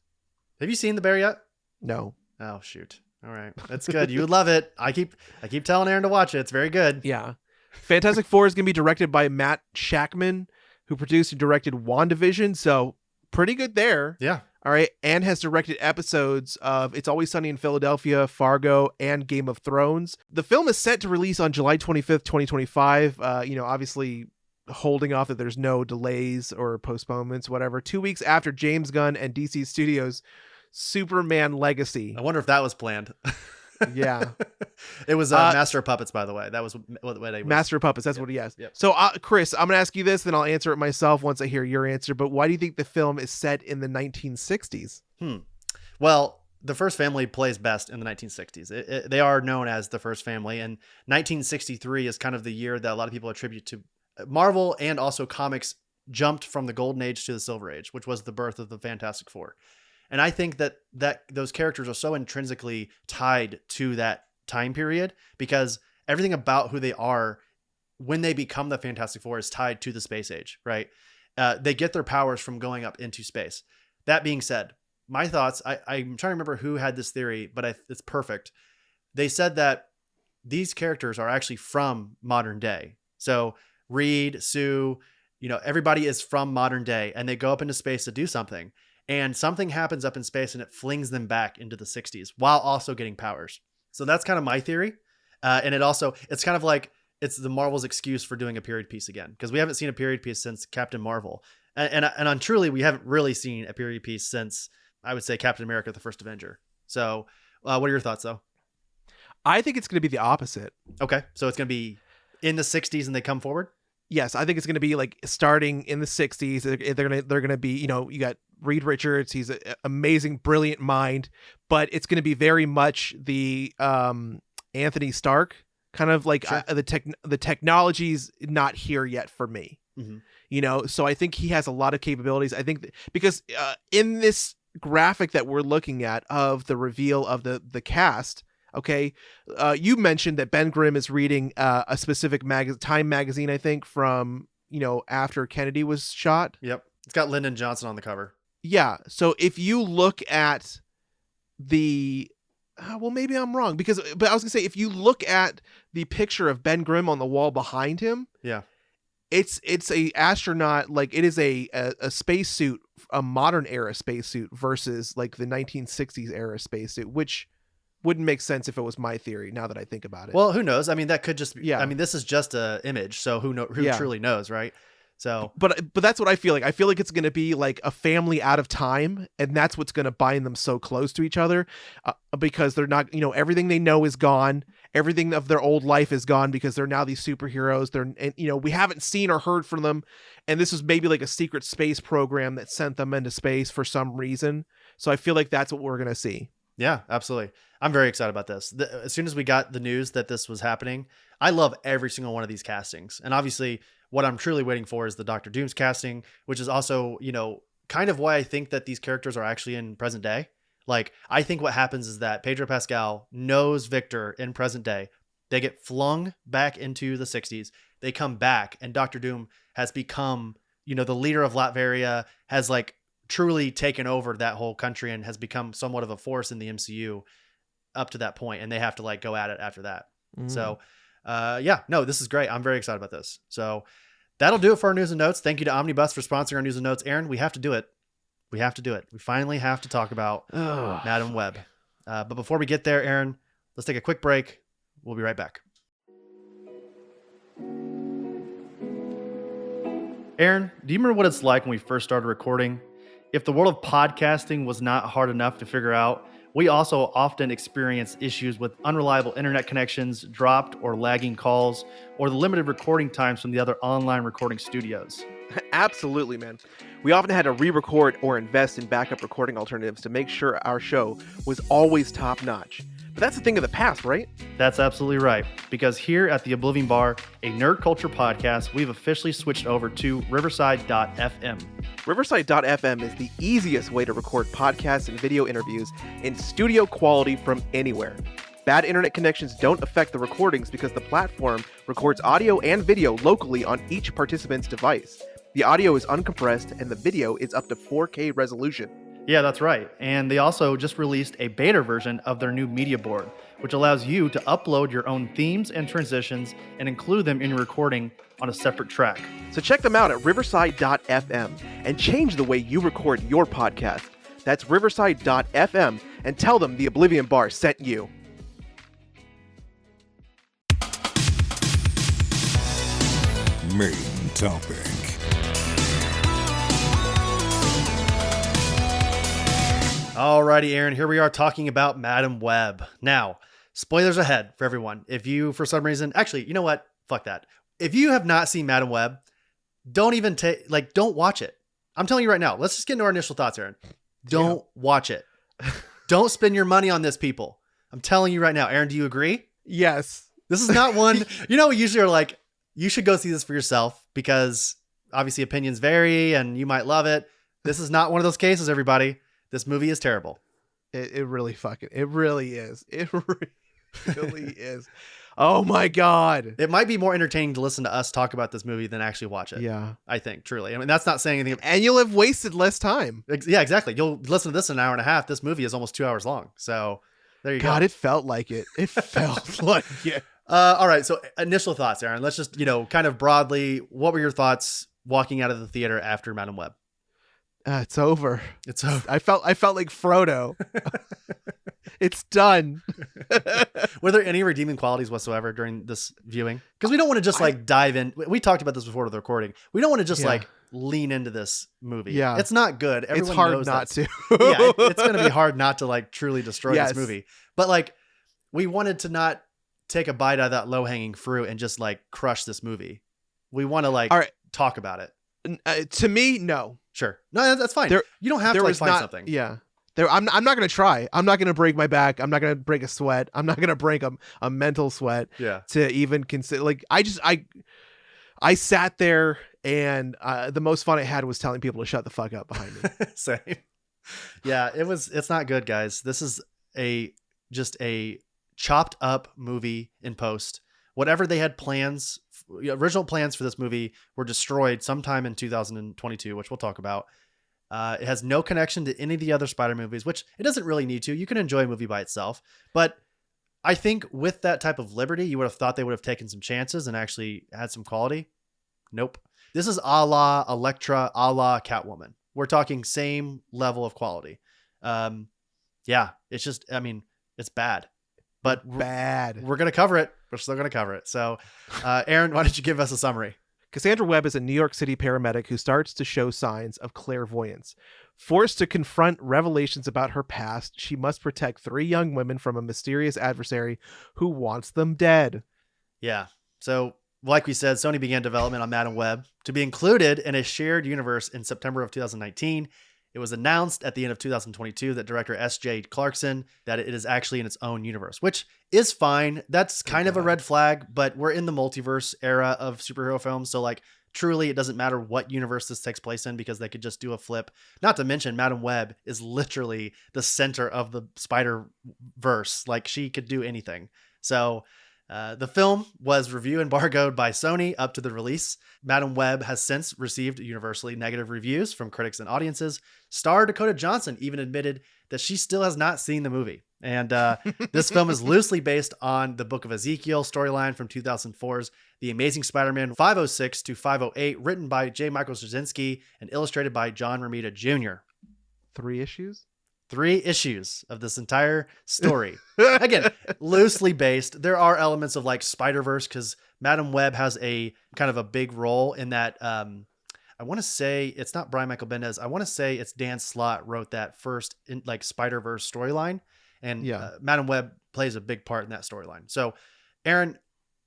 Have you seen The Bear yet? No. Oh shoot. All right. That's good. You would love it. I keep telling Aaron to watch it. It's very good. Yeah. Fantastic Four is going to be directed by Matt Shackman, who produced and directed WandaVision. So pretty good there. Yeah. All right. And has directed episodes of It's Always Sunny in Philadelphia, Fargo, and Game of Thrones. The film is set to release on July 25th, 2025. Obviously holding off that there's no delays or postponements, whatever. 2 weeks after James Gunn and DC Studios' Superman Legacy. I wonder if that was planned. Yeah. It was Master of Puppets, by the way. That was what it was. Master of Puppets. That's what he has. Yep. So, Chris, I'm going to ask you this, then I'll answer it myself once I hear your answer. But why do you think the film is set in the 1960s? Well, the First Family plays best in the 1960s. They are known as the First Family. And 1963 is kind of the year that a lot of people attribute to Marvel, and also comics jumped from the Golden Age to the Silver Age, which was the birth of the Fantastic Four. And I think that those characters are so intrinsically tied to that time period because everything about who they are when they become the Fantastic Four is tied to the space age, right? They get their powers from going up into space. That being said, my thoughts, I'm trying to remember who had this theory, but it's perfect. They said that these characters are actually from modern day. So Reed, Sue, everybody is from modern day, and they go up into space to do something. And something happens up in space and it flings them back into the 60s while also getting powers. So that's kind of my theory. And it's kind of like it's the Marvel's excuse for doing a period piece again, because we haven't seen a period piece since Captain Marvel. And on truly, we haven't really seen a period piece since, I would say, Captain America, the First Avenger. So what are your thoughts, though? I think it's going to be the opposite. Okay. So it's going to be in the 60s and they come forward? Yes, I think it's going to be like starting in the 60s. They're going to be, you got Reed Richards. He's an amazing, brilliant mind, but it's going to be very much the Anthony Stark kind of like sure. The technology's not here yet for me. Mm-hmm. So I think he has a lot of capabilities. I think because in this graphic that we're looking at of the reveal of the cast. Okay, you mentioned that Ben Grimm is reading a specific Time magazine, I think, from, after Kennedy was shot. Yep. It's got Lyndon Johnson on the cover. Yeah. So if you look at the, well, maybe I'm wrong but I was gonna say, if you look at the picture of Ben Grimm on the wall behind him, yeah, it's a astronaut, like it is a spacesuit, a modern era spacesuit versus like the 1960s era spacesuit, which wouldn't make sense if it was my theory, now that I think about it. Well, who knows? I mean, that could just be, yeah. I mean, this is just a image, so who truly knows, right? So, but that's what I feel like. I feel like it's going to be like a family out of time, and that's what's going to bind them so close to each other, because they're not, everything they know is gone. Everything of their old life is gone because they're now these superheroes. We haven't seen or heard from them, and this is maybe like a secret space program that sent them into space for some reason. So I feel like that's what we're going to see. Yeah, absolutely. I'm very excited about this. As soon as we got the news that this was happening, I love every single one of these castings. And obviously what I'm truly waiting for is the Doctor Doom's casting, which is also, kind of why I think that these characters are actually in present day. Like, I think what happens is that Pedro Pascal knows Victor in present day. They get flung back into the 60s. They come back, and Doctor Doom has become, the leader of Latveria, has like truly taken over that whole country and has become somewhat of a force in the MCU up to that point, and they have to like go at it after that. So this is great. I'm very excited about this. So that'll do it for our news and notes. Thank you to Omnibus for sponsoring our news and notes. Aaron, we have to do it. We finally have to talk about Madam Web. But before we get there, Aaron, let's take a quick break. We'll be right back. Aaron, do you remember what it's like when we first started recording? If the world of podcasting was not hard enough to figure out, we also often experience issues with unreliable internet connections, dropped or lagging calls, or the limited recording times from the other online recording studios. Absolutely, man. We often had to re-record or invest in backup recording alternatives to make sure our show was always top-notch. But that's a thing of the past, right? That's absolutely right. Because here at the Oblivion Bar, a nerd culture podcast, we've officially switched over to Riverside.fm. Riverside.fm is the easiest way to record podcasts and video interviews in studio quality from anywhere. Bad internet connections don't affect the recordings because the platform records audio and video locally on each participant's device. The audio is uncompressed and the video is up to 4K resolution. Yeah, that's right. And they also just released a beta version of their new media board, which allows you to upload your own themes and transitions and include them in your recording on a separate track. So check them out at riverside.fm and change the way you record your podcast. That's riverside.fm and tell them the Oblivion Bar sent you. Main topic. Alrighty, Aaron, here we are talking about Madam Web. Now, spoilers ahead for everyone. If you, for some reason, actually, you know what? Fuck that. If you have not seen Madam Web, don't watch it. I'm telling you right now, let's just get into our initial thoughts, Aaron. Don't watch it. Don't spend your money on this, people. I'm telling you right now. Aaron, do you agree? Yes. This is not one, we usually are like, you should go see this for yourself because obviously opinions vary and you might love it. This is not one of those cases, everybody. This movie is terrible. It really is. It really is. Oh my God. It might be more entertaining to listen to us talk about this movie than actually watch it. Yeah. I think, truly. I mean, that's not saying anything. And you'll have wasted less time. Yeah, exactly. You'll listen to this in an hour and a half. This movie is almost 2 hours long. So there you go. God, it felt like it. It felt like it. All right. So initial thoughts, Aaron. Let's just, kind of broadly, what were your thoughts walking out of the theater after Madam Web? It's over. It's over. I felt like Frodo. It's done. Were there any redeeming qualities whatsoever during this viewing? Because we don't want to just dive in. We talked about this before the recording. We don't want to just lean into this movie. Yeah. It's not good. Everyone it's hard knows not to. It's going to be hard not to truly destroy this movie. But we wanted to not take a bite out of that low hanging fruit and just crush this movie. We want to talk about it. To me, no. Sure. No, that's fine. You don't have to find something. Yeah. I'm not going to try. I'm not going to break my back. I'm not going to break a sweat. I'm not going to break a mental sweat to even consider. I sat there and the most fun I had was telling people to shut the fuck up behind me. Same. Yeah, it's not good, guys. This is just a chopped up movie in post. Whatever they had original plans for this movie were destroyed sometime in 2022, which we'll talk about. It has no connection to any of the other Spider movies, which it doesn't really need to. You can enjoy a movie by itself. But I think with that type of liberty, you would have thought they would have taken some chances and actually had some quality. Nope. This is a la Elektra, a la Catwoman. We're talking same level of quality. It's just, it's bad. But we're going to cover it. We're still going to cover it. So, Aaron, why don't you give us a summary? Cassandra Webb is a New York City paramedic who starts to show signs of clairvoyance. Forced to confront revelations about her past, she must protect 3 young women from a mysterious adversary who wants them dead. Yeah. So, like we said, Sony began development on Madam Web to be included in a shared universe in September of 2019. It was announced at the end of 2022 that director S.J. Clarkson that it is actually in its own universe, which is fine. That's kind of a red flag, but we're in the multiverse era of superhero films. So like truly it doesn't matter what universe this takes place in because they could just do a flip. Not to mention Madam Web is literally the center of the Spider-Verse. Like she could do anything. So the film was review embargoed by Sony up to the release. Madam Web has since received universally negative reviews from critics and audiences. Star Dakota Johnson even admitted that she still has not seen the movie. And this film is loosely based on the Book of Ezekiel storyline from 2004's The Amazing Spider-Man 506 to 508, written by J. Michael Straczynski and illustrated by John Romita Jr. 3 issues? 3 issues of this entire story. Again, loosely based. There are elements of like Spider-Verse because Madam Web has a kind of a big role in that. I want to say it's not Brian Michael Bendis. I want to say it's Dan Slott wrote that first in like Spider-Verse storyline. And Madam Web plays a big part in that storyline. So Aaron,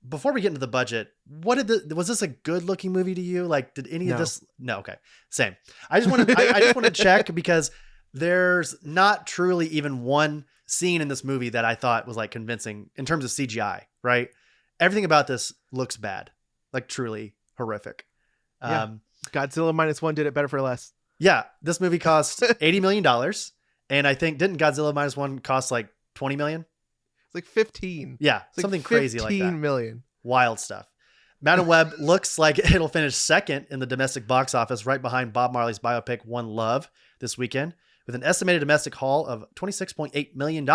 before we get into the budget, was this a good looking movie to you? Like, did any of this? No. Okay. Same. I just want to check because there's not truly even one scene in this movie that I thought was like convincing in terms of CGI, right? Everything about this looks bad, like truly horrific. Godzilla -1 did it better for less. Yeah. This movie cost $80 million. And I think didn't Godzilla -1 cost like 20 million? It's like 15. Yeah. It's something like crazy like that. 15 million. Wild stuff. Madam Web looks like it'll finish second in the domestic box office right behind Bob Marley's biopic One Love this weekend, with an estimated domestic haul of $26.8 million.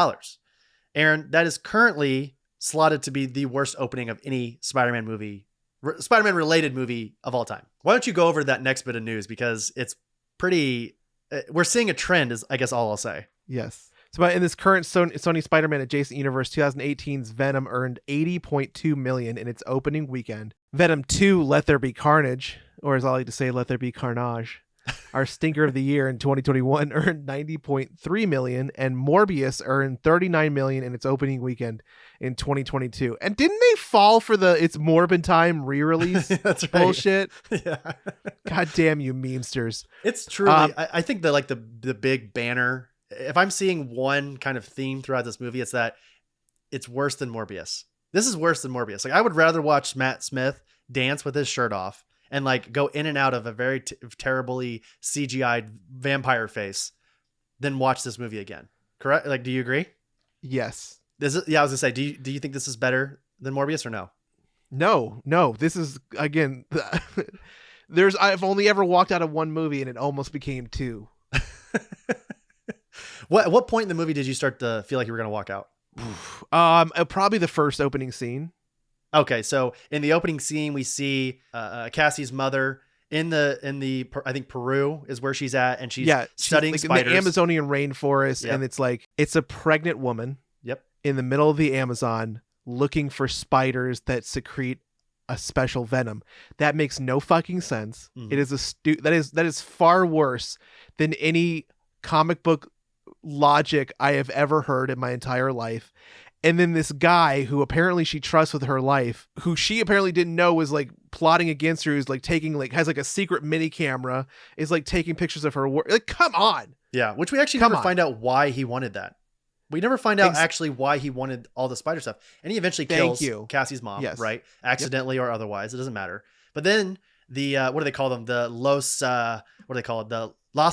Aaron, that is currently slotted to be the worst opening of any Spider-Man related movie of all time. Why don't you go over that next bit of news? Because it's pretty, we're seeing a trend is I guess all I'll say. Yes. So in this current Sony Spider-Man adjacent universe, 2018's Venom earned $80.2 million in its opening weekend. Venom 2, Let There Be Carnage, or as I like to say, Let There Be Carnage, our stinker of the year in 2021, earned $90.3 million, and Morbius earned $39 million in its opening weekend in 2022. And didn't they fall for It's Morbin Time re-release? That's right. Bullshit. Yeah. God damn you memesters. It's truly, I think that like the big banner, if I'm seeing one kind of theme throughout this movie, it's that it's worse than Morbius. This is worse than Morbius. Like I would rather watch Matt Smith dance with his shirt off and like go in and out of a very terribly CGI'd vampire face than watch this movie again. Correct? Like, do you agree? Yes. I was gonna say, do you think this is better than Morbius or no? No. This is again, I've only ever walked out of one movie and it almost became 2. At what point in the movie did you start to feel like you were going to walk out? Probably the first opening scene. Okay, so in the opening scene, we see Cassie's mother in the I think Peru is where she's at, and she's studying spiders in the Amazonian rainforest, and it's a pregnant woman. Yep. In the middle of the Amazon, looking for spiders that secrete a special venom. That makes no fucking sense. Mm-hmm. It is that is far worse than any comic book logic I have ever heard in my entire life. And then this guy who apparently she trusts with her life, who she apparently didn't know was like plotting against her, who's like has like a secret mini camera, is like taking pictures of her work. Like, come on. Yeah. Which we actually never find out why he wanted that. We never find out actually why he wanted all the spider stuff. And he eventually kills Cassie's mom, right? Accidentally or otherwise. It doesn't matter. But then the, what do they call them? The Las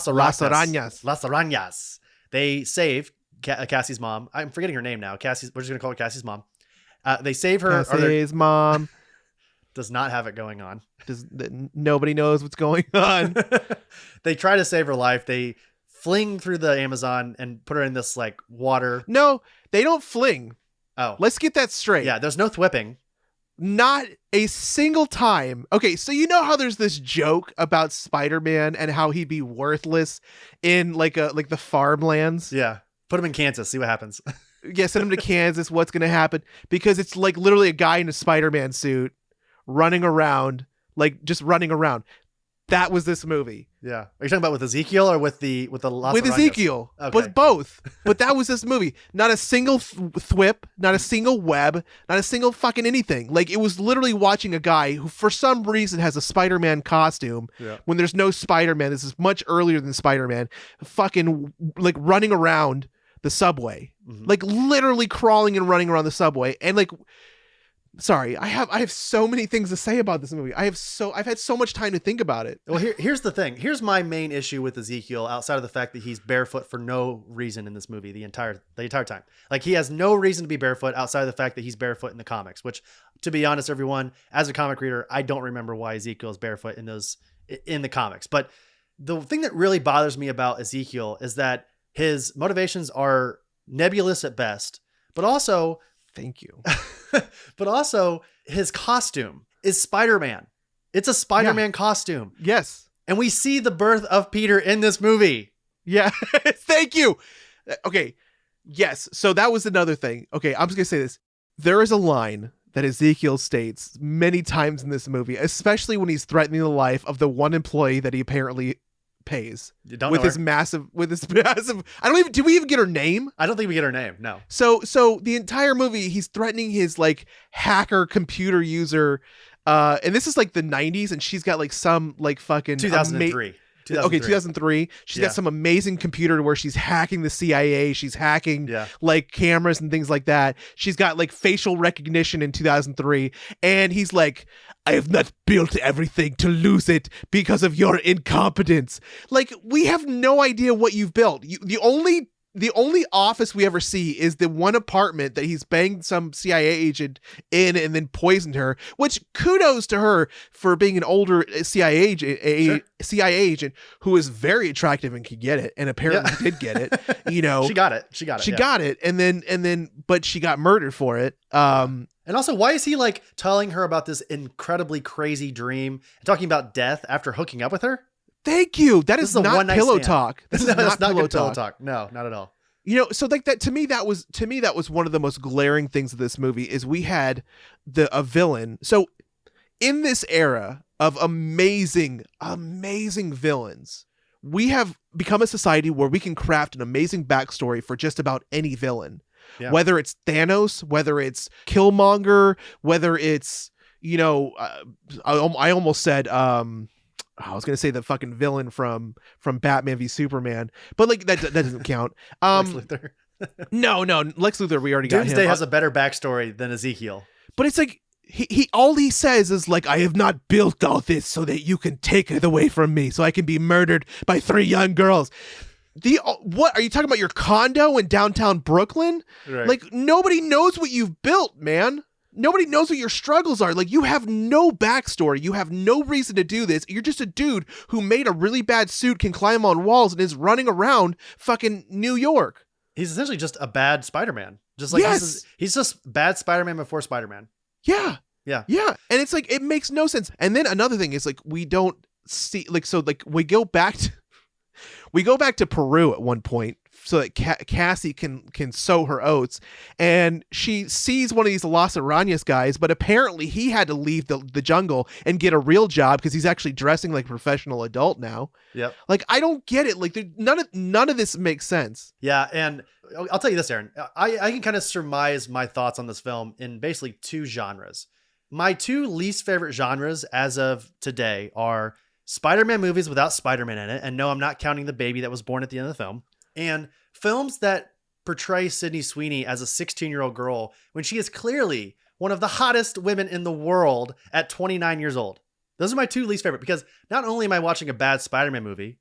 Arañas. They save Cassie's mom. I'm forgetting her name now. We're just going to call her Cassie's mom. They save her. Cassie's mom does not have it going on. Nobody knows what's going on. They try to save her life. They fling through the Amazon and put her in this like water. No, they don't fling. Oh, let's get that straight. Yeah. There's no thwipping. Not a single time. Okay, so you know how there's this joke about Spider-Man and how he'd be worthless in like the farmlands? Yeah. Put him in Kansas, see what happens. Yeah, send him to Kansas. What's going to happen? Because it's like literally a guy in a Spider-Man suit running around, like just running around. That was this movie. Yeah. Are you talking about with Ezekiel or with the Las With Arañas? Ezekiel, Okay. but both. But that was this movie. Not a single thwip, not a single web, not a single fucking anything. Like, it was literally watching a guy who, for some reason, has a Spider-Man costume when there's no Spider-Man. This is much earlier than Spider-Man. Fucking, like, running around the subway. Like, literally crawling and running around the subway. And, like... Sorry, I have so many things to say about this movie. I've had so much time to think about it. Well, here's the thing. Here's my main issue with Ezekiel, outside of the fact that he's barefoot for no reason in this movie the entire time. Like, he has no reason to be barefoot outside of the fact that he's barefoot in the comics. Which, to be honest, everyone, as a comic reader, I don't remember why Ezekiel is barefoot in the comics. But the thing that really bothers me about Ezekiel is that his motivations are nebulous at best, but also. Thank you. But also, his costume is Spider-Man. It's a Spider-Man costume. Yes. And we see the birth of Peter in this movie. Yeah. Thank you. Okay. Yes. So that was another thing. Okay. I'm just going to say this. There is a line that Ezekiel states many times in this movie, especially when he's threatening the life of the one employee that he apparently pays with his massive do we even get her name? I don't think we get her name. No. So the entire movie he's threatening his like hacker computer user, and this is like the 90s, and she's got like some like fucking 2003. 2003. She's got some amazing computer where she's hacking the CIA. She's hacking like cameras and things like that. She's got like facial recognition in 2003. And he's like, I have not built everything to lose it because of your incompetence. Like, we have no idea what you've built. The only office we ever see is the one apartment that he's banged some CIA agent in and then poisoned her, which kudos to her for being an older CIA agent who is very attractive and could get it, and apparently did get it. You know, she got it. And then, but she got murdered for it. And also, why is he like telling her about this incredibly crazy dream and talking about death after hooking up with her? Thank you. That is not pillow talk. This is not pillow talk. No, not at all. You know, so like that to me that was one of the most glaring things of this movie is we had a villain. So in this era of amazing villains, we have become a society where we can craft an amazing backstory for just about any villain. Yeah. Whether it's Thanos, whether it's Killmonger, whether it's, you know, I almost said I was gonna say the fucking villain from Batman v Superman, but like that doesn't count. Lex Luthor. no, Lex Luthor. We already got him. Doomsday has a better backstory than Ezekiel. But it's like he all he says is like, I have not built all this so that you can take it away from me, so I can be murdered by 3 young girls. What are you talking about? Your condo in downtown Brooklyn? Right. Like, nobody knows what you've built, man. Nobody knows what your struggles are. Like, you have no backstory. You have no reason to do this. You're just a dude who made a really bad suit, can climb on walls, and is running around fucking New York. He's essentially just a bad Spider-Man. Just like he's just bad Spider-Man before Spider-Man. Yeah. And it's like, it makes no sense. And then another thing is like, we don't see like, so like we go back to Peru at one point so that Cassie can sow her oats, and she sees one of these Las Arañas guys, but apparently he had to leave the jungle and get a real job because he's actually dressing like a professional adult now. Yep. Like, I don't get it. Like, none of this makes sense. Yeah, and I'll tell you this, Aaron. I can kind of surmise my thoughts on this film in basically 2 genres. My 2 least favorite genres as of today are Spider-Man movies without Spider-Man in it. And no, I'm not counting the baby that was born at the end of the film. And films that portray Sydney Sweeney as a 16-year-old girl when she is clearly one of the hottest women in the world at 29 years old. Those are my 2 least favorite, because not only am I watching a bad Spider-Man movie,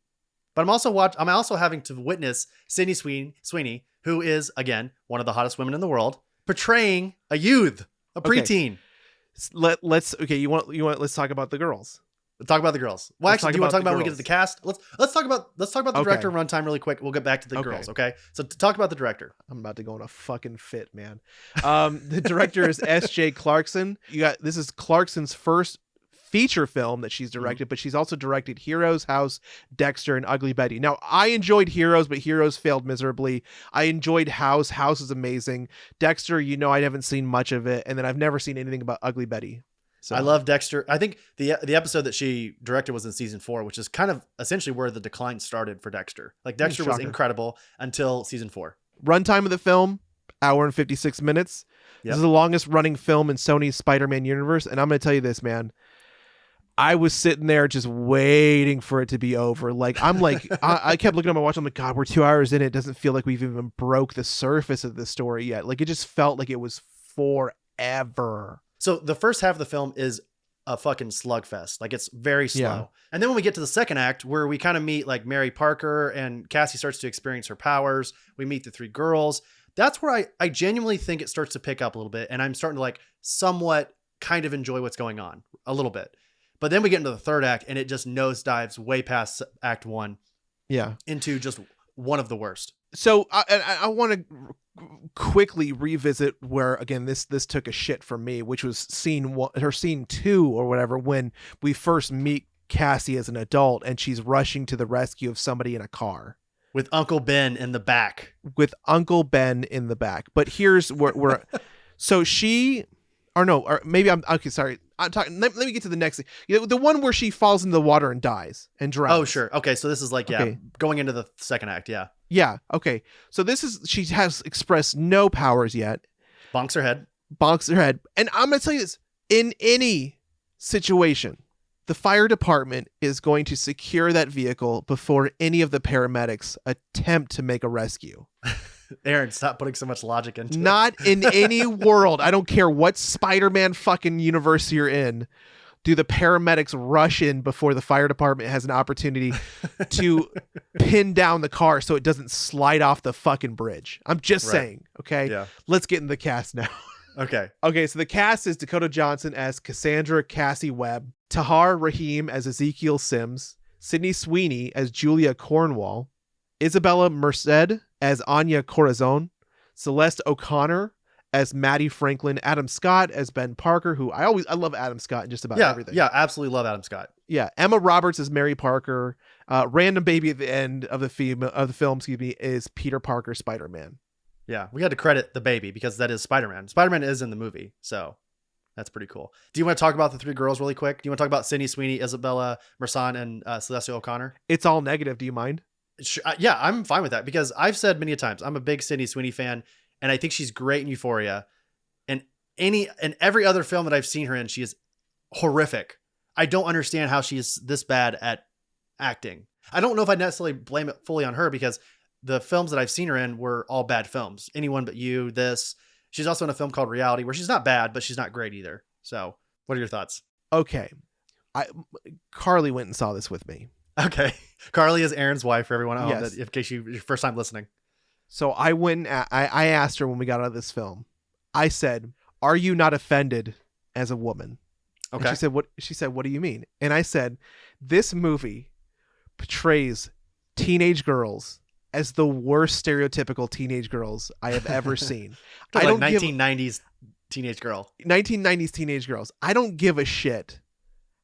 but I'm also having to witness Sydney Sweeney, who is, again, one of the hottest women in the world, portraying a youth, a preteen. Let's talk about the girls. Talk about the girls. Well, actually, do you want to talk about when we get to the cast? Let's talk about the director runtime really quick. We'll get back to the girls. Okay. So to talk about the director. I'm about to go in a fucking fit, man. The director is S.J. Clarkson. This is Clarkson's first feature film that she's directed, but she's also directed Heroes, House, Dexter, and Ugly Betty. Now, I enjoyed Heroes, but Heroes failed miserably. I enjoyed House. House is amazing. Dexter, I haven't seen much of it, and then I've never seen anything about Ugly Betty. So I love Dexter. I think the episode that she directed was in season 4, which is kind of essentially where the decline started for Dexter. Like Dexter was shocker. incredible until season 4. Runtime of the film, hour and 56 minutes. Yep. This is the longest running film in Sony's Spider-Man universe. And I'm going to tell you this, man. I was sitting there just waiting for it to be over. Like, I'm like, I kept looking at my watch. I'm like, God, we're 2 hours in. It doesn't feel like we've even broke the surface of the story yet. Like, it just felt like it was forever. So the first half of the film is a fucking slugfest. Like, it's very slow. Yeah. And then when we get to the second act, where we kind of meet like Mary Parker and Cassie starts to experience her powers, we meet the 3 girls. That's where I genuinely think it starts to pick up a little bit. And I'm starting to like somewhat kind of enjoy what's going on a little bit. But then we get into the third act and it just nosedives way past act 1. Yeah. Into just one of the worst. So I want to quickly revisit where, again, this took a shit from me, which was scene 2 or whatever, when we first meet Cassie as an adult and she's rushing to the rescue of somebody in a car. With Uncle Ben in the back. But here's where so she, or no, or maybe I'm, okay, sorry. I'm talking, let me get to the next thing. You know, the one where she falls in the water and dies and drowns. Oh, sure. Okay. So this is like, yeah, Okay. going into the second act. Yeah. Yeah. Okay. So she has expressed no powers yet. Bonks her head. And I'm going to tell you this, in any situation, the fire department is going to secure that vehicle before any of the paramedics attempt to make a rescue. Aaron, stop putting so much logic into it. Not in any world. I don't care what Spider-Man fucking universe you're in. Do the paramedics rush in before the fire department has an opportunity to pin down the car so it doesn't slide off the fucking bridge? I'm just saying. Okay. Yeah. Let's get in the cast now. Okay. Okay. So the cast is Dakota Johnson as Cassandra Cassie Webb, Tahar Rahim as Ezekiel Sims, Sydney Sweeney as Julia Cornwall, Isabella Merced as Anya Corazon, Celeste O'Connor as Maddie Franklin, Adam Scott as Ben Parker, who I love Adam Scott in just about everything. Yeah, absolutely love Adam Scott. Yeah, Emma Roberts as Mary Parker. Random baby at the end of the film, is Peter Parker, Spider-Man. Yeah, we had to credit the baby because that is Spider-Man. Spider-Man is in the movie, so that's pretty cool. Do you want to talk about the 3 girls really quick? Do you want to talk about Sydney Sweeney, Isabella Merced, and Celeste O'Connor? It's all negative. Do you mind? Yeah, I'm fine with that because I've said many times I'm a big Sydney Sweeney fan, and I think she's great in Euphoria. And every other film that I've seen her in, she is horrific. I don't understand how she is this bad at acting. I don't know if I necessarily blame it fully on her because the films that I've seen her in were all bad films. Anyone But You, this. She's also in a film called Reality where she's not bad, but she's not great either. So what are your thoughts? Okay. Carly went and saw this with me. Okay. Carly is Aaron's wife for everyone at home, Yes. in case your first time listening. So I went and I asked her when we got out of this film, I said, "Are you not offended as a woman?" Okay. And she said, what do you mean? And I said, this movie portrays teenage girls as the worst stereotypical teenage girls I have ever seen. I don't 1990s teenage girl. 1990s teenage girls. I don't give a shit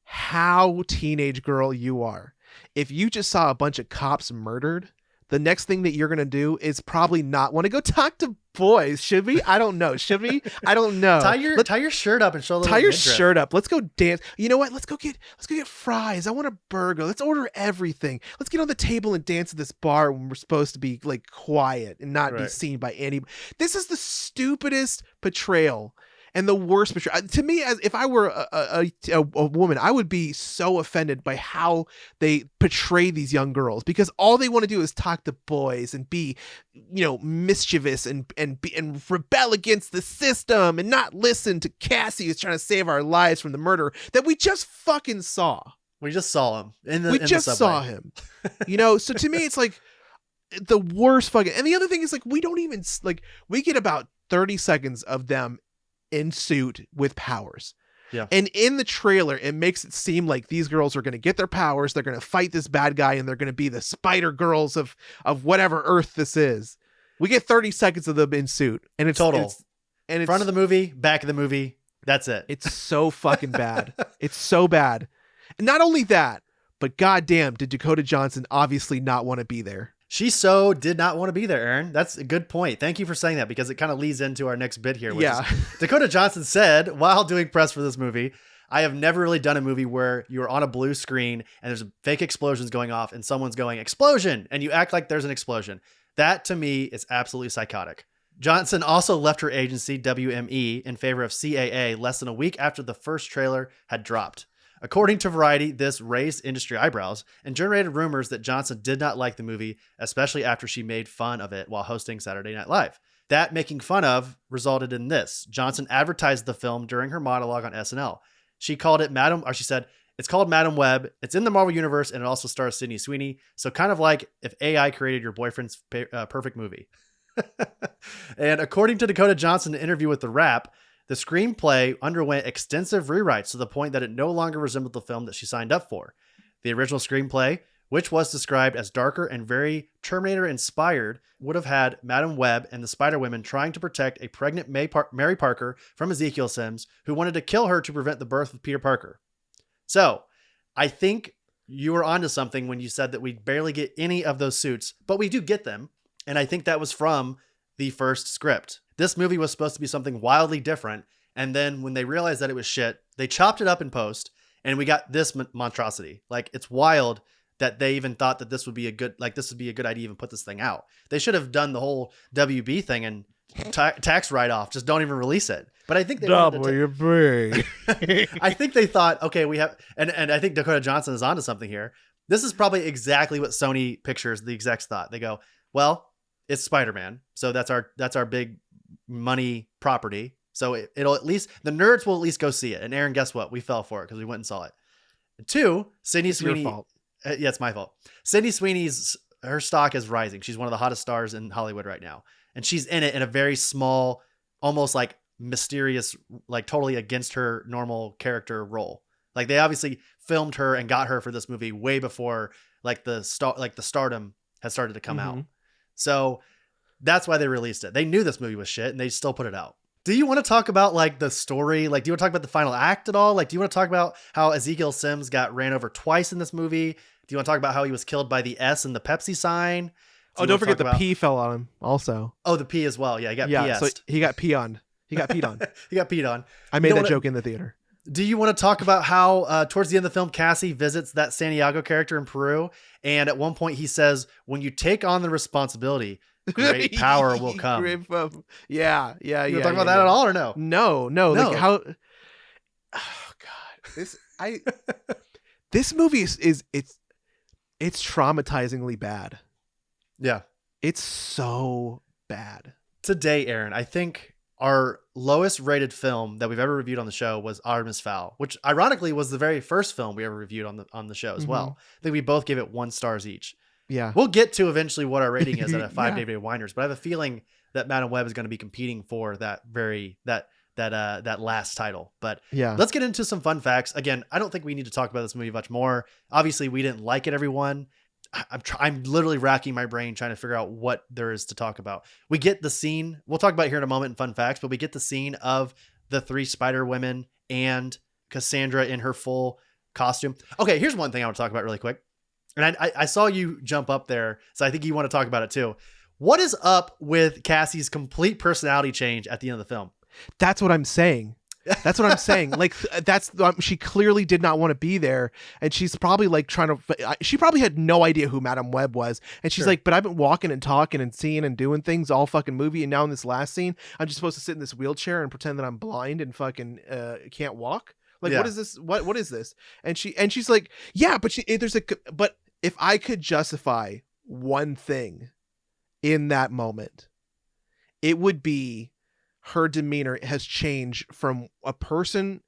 how teenage girl you are. If you just saw a bunch of cops murdered, the next thing that you're going to do is probably not want to go talk to boys. Should we? I don't know. Should we? I don't know. Tie your shirt up and show a little Tie your midriff. shirt up. Let's go dance. You know what? Let's go get fries. I want a burger. Let's order everything. Let's get on the table and dance at this bar when we're supposed to be like quiet and not be Right. seen by anybody. This is the stupidest portrayal and the worst portrayal. To me, as if I were a woman, I would be so offended by how they portray these young girls because all they want to do is talk to boys and be, mischievous and rebel against the system and not listen to Cassie who's trying to save our lives from the murder that we just fucking saw. We just saw him in the We in just the subway. saw him. So to me, it's like the worst fucking. And the other thing is like we don't even like we get about 30 seconds of them in suit with powers. Yeah. And in the trailer, it makes it seem like these girls are going to get their powers. They're going to fight this bad guy and they're going to be the spider girls of whatever Earth this is. We get 30 seconds of them in suit and it's Total. And it's Front of the movie, back of the movie. That's it. It's so fucking bad. It's so bad. And not only that, but goddamn, did Dakota Johnson obviously not want to be there. She so did not want to be there, Aaron. That's a good point. Thank you for saying that because it kind of leads into our next bit here. Which Yeah. is Dakota Johnson said while doing press for this movie, I have never really done a movie where you're on a blue screen and there's fake explosions going off and someone's going explosion and you act like there's an explosion. That to me is absolutely psychotic. Johnson also left her agency, WME, in favor of CAA less than a week after the first trailer had dropped. According to Variety, this raised industry eyebrows and generated rumors that Johnson did not like the movie, especially after she made fun of it while hosting Saturday Night Live. That making fun of resulted in this. Johnson advertised the film during her monologue on SNL. She called it she said, it's called Madam Web. It's in the Marvel Universe and it also stars Sydney Sweeney. So kind of like if AI created your boyfriend's perfect movie. And according to Dakota Johnson in an interview with The Wrap, the screenplay underwent extensive rewrites to the point that it no longer resembled the film that she signed up for. The original screenplay, which was described as darker and very Terminator-inspired, would have had Madam Web and the Spider-Women trying to protect a pregnant Mary Parker from Ezekiel Sims, who wanted to kill her to prevent the birth of Peter Parker. So, I think you were onto something when you said that we barely get any of those suits, but we do get them, and I think that was from the first script. This movie was supposed to be something wildly different, and then when they realized that it was shit, they chopped it up in post, and we got this monstrosity. Like, it's wild that they even thought that this would be a good idea to even put this thing out. They should have done the whole WB thing and tax write-off. Just don't even release it. But I think they WB. I think they thought, okay, we have, and I think Dakota Johnson is onto something here. This is probably exactly what Sony Pictures, the execs, thought. They go, well, it's Spider-Man, so that's our big money property. So it'll at least, the nerds will at least go see it. And Aaron, guess what? We fell for it because we went and saw it. And two, Sydney Sweeney. Your fault. Yeah, it's my fault. Sydney Sweeney's, her stock is rising. She's one of the hottest stars in Hollywood right now. And she's in it in a very small, almost like mysterious, like totally against her normal character role. Like they obviously filmed her and got her for this movie way before like the stardom has started to come out. So that's why they released it. They knew this movie was shit and they still put it out. Do you want to talk about like the story? Like, do you want to talk about the final act at all? Like, do you want to talk about how Ezekiel Sims got ran over twice in this movie? Do you want to talk about how he was killed by the S and the Pepsi sign? Don't forget the P fell on him also. Oh, the P as well. Yeah, he got PS'd. So he got peed on. He got peed on. He got peed on. I made that joke in the theater. Do you want to talk about how towards the end of the film, Cassie visits that Santiago character in Peru? And at one point he says, when you take on the responsibility, great power will come. Yeah. You want to talk about that at all or no? No. Like how, oh God, this movie is it's traumatizingly bad. Yeah. It's so bad. Today, Aaron, I think our lowest rated film that we've ever reviewed on the show was Artemis Fowl, which ironically was the very first film we ever reviewed on the show as well. I think we both gave it 1 star each. Yeah. We'll get to eventually what our rating is at a 5 David Winders, but I have a feeling that Madam Web is going to be competing for that last title. But yeah, let's get into some fun facts. Again, I don't think we need to talk about this movie much more. Obviously, we didn't like it, everyone. I'm literally racking my brain trying to figure out what there is to talk about. We get the scene. We'll talk about it here in a moment in fun facts, but we get the scene of the 3 Spider Women and Cassandra in her full costume. Okay, here's one thing I want to talk about really quick. And I saw you jump up there, so I think you want to talk about it too. What is up with Cassie's complete personality change at the end of the film? That's what I'm saying. That's what I'm saying. Like she clearly did not want to be there. And she's probably like she probably had no idea who Madam Web was. And she's like, but I've been walking and talking and seeing and doing things all fucking movie. And now in this last scene, I'm just supposed to sit in this wheelchair and pretend that I'm blind and fucking can't walk. Like, what is this? What is this? And she's like, yeah, but but if I could justify one thing in that moment, it would be her demeanor has changed from a person.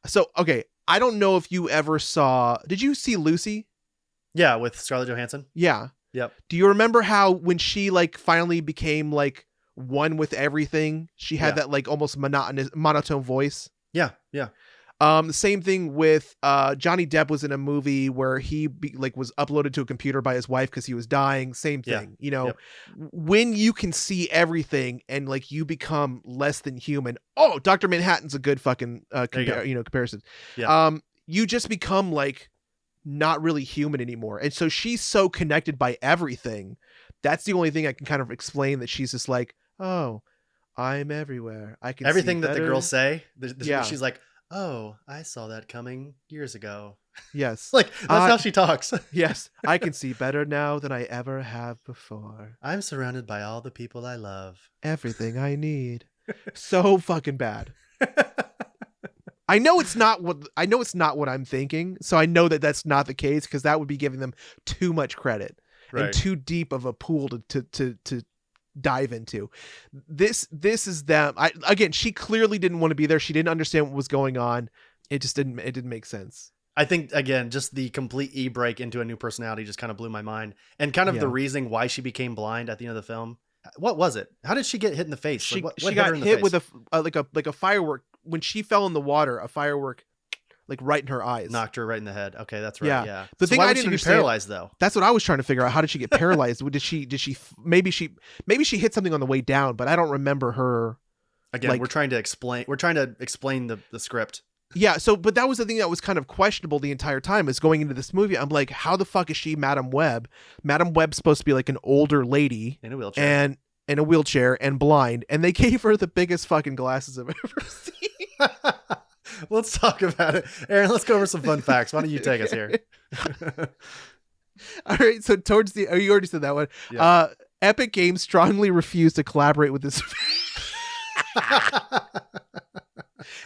So, okay, I don't know if you ever did you see Lucy? Yeah, with Scarlett Johansson. Yeah. Yep. Do you remember how when she like finally became like one with everything, she had that like almost monotone voice? Yeah. The same thing with Johnny Depp was in a movie where he was uploaded to a computer by his wife because he was dying. Same thing, when you can see everything and like you become less than human. Oh, Dr. Manhattan's a good fucking comparison. Yeah. You just become like not really human anymore. And so she's so connected by everything. That's the only thing I can kind of explain that she's just like, oh, I'm everywhere. I can everything see that the girls say. She's like, Oh, I saw that coming years ago. Yes. Like, that's how she talks. Yes. I can see better now than I ever have before. I'm surrounded by all the people I love. Everything I need. So fucking bad. I know it's not what I'm thinking, so I know that that's not the case, because that would be giving them too much credit and too deep of a pool to dive into. This is them. Again, she clearly didn't want to be there. She didn't understand what was going on. It didn't make sense. I think, again, just the complete e-break into a new personality just kind of blew my mind, and kind of the reason why she became blind at the end of the film. What was it? How did she get hit in the face? She what got her in the hit face? with a firework when she fell in the water. A firework, like right in her eyes, knocked her right in the head. Okay, that's right. Yeah. The So thing why I would didn't she be understand, paralyzed though? that's what I was trying to figure out. How did she get paralyzed? Maybe she hit something on the way down, but I don't remember her. Again, we're trying to explain the script. Yeah, but that was the thing that was kind of questionable the entire time, is going into this movie. I'm like, how the fuck is she Madam Web? Madam Web's supposed to be like an older lady In a wheelchair. and in a wheelchair and blind, and they gave her the biggest fucking glasses I've ever seen. Let's talk about it. Aaron, let's go over some fun facts. Why don't you take us here? All right, so towards the you already said that one. Yeah. Epic Games strongly refused to collaborate with this.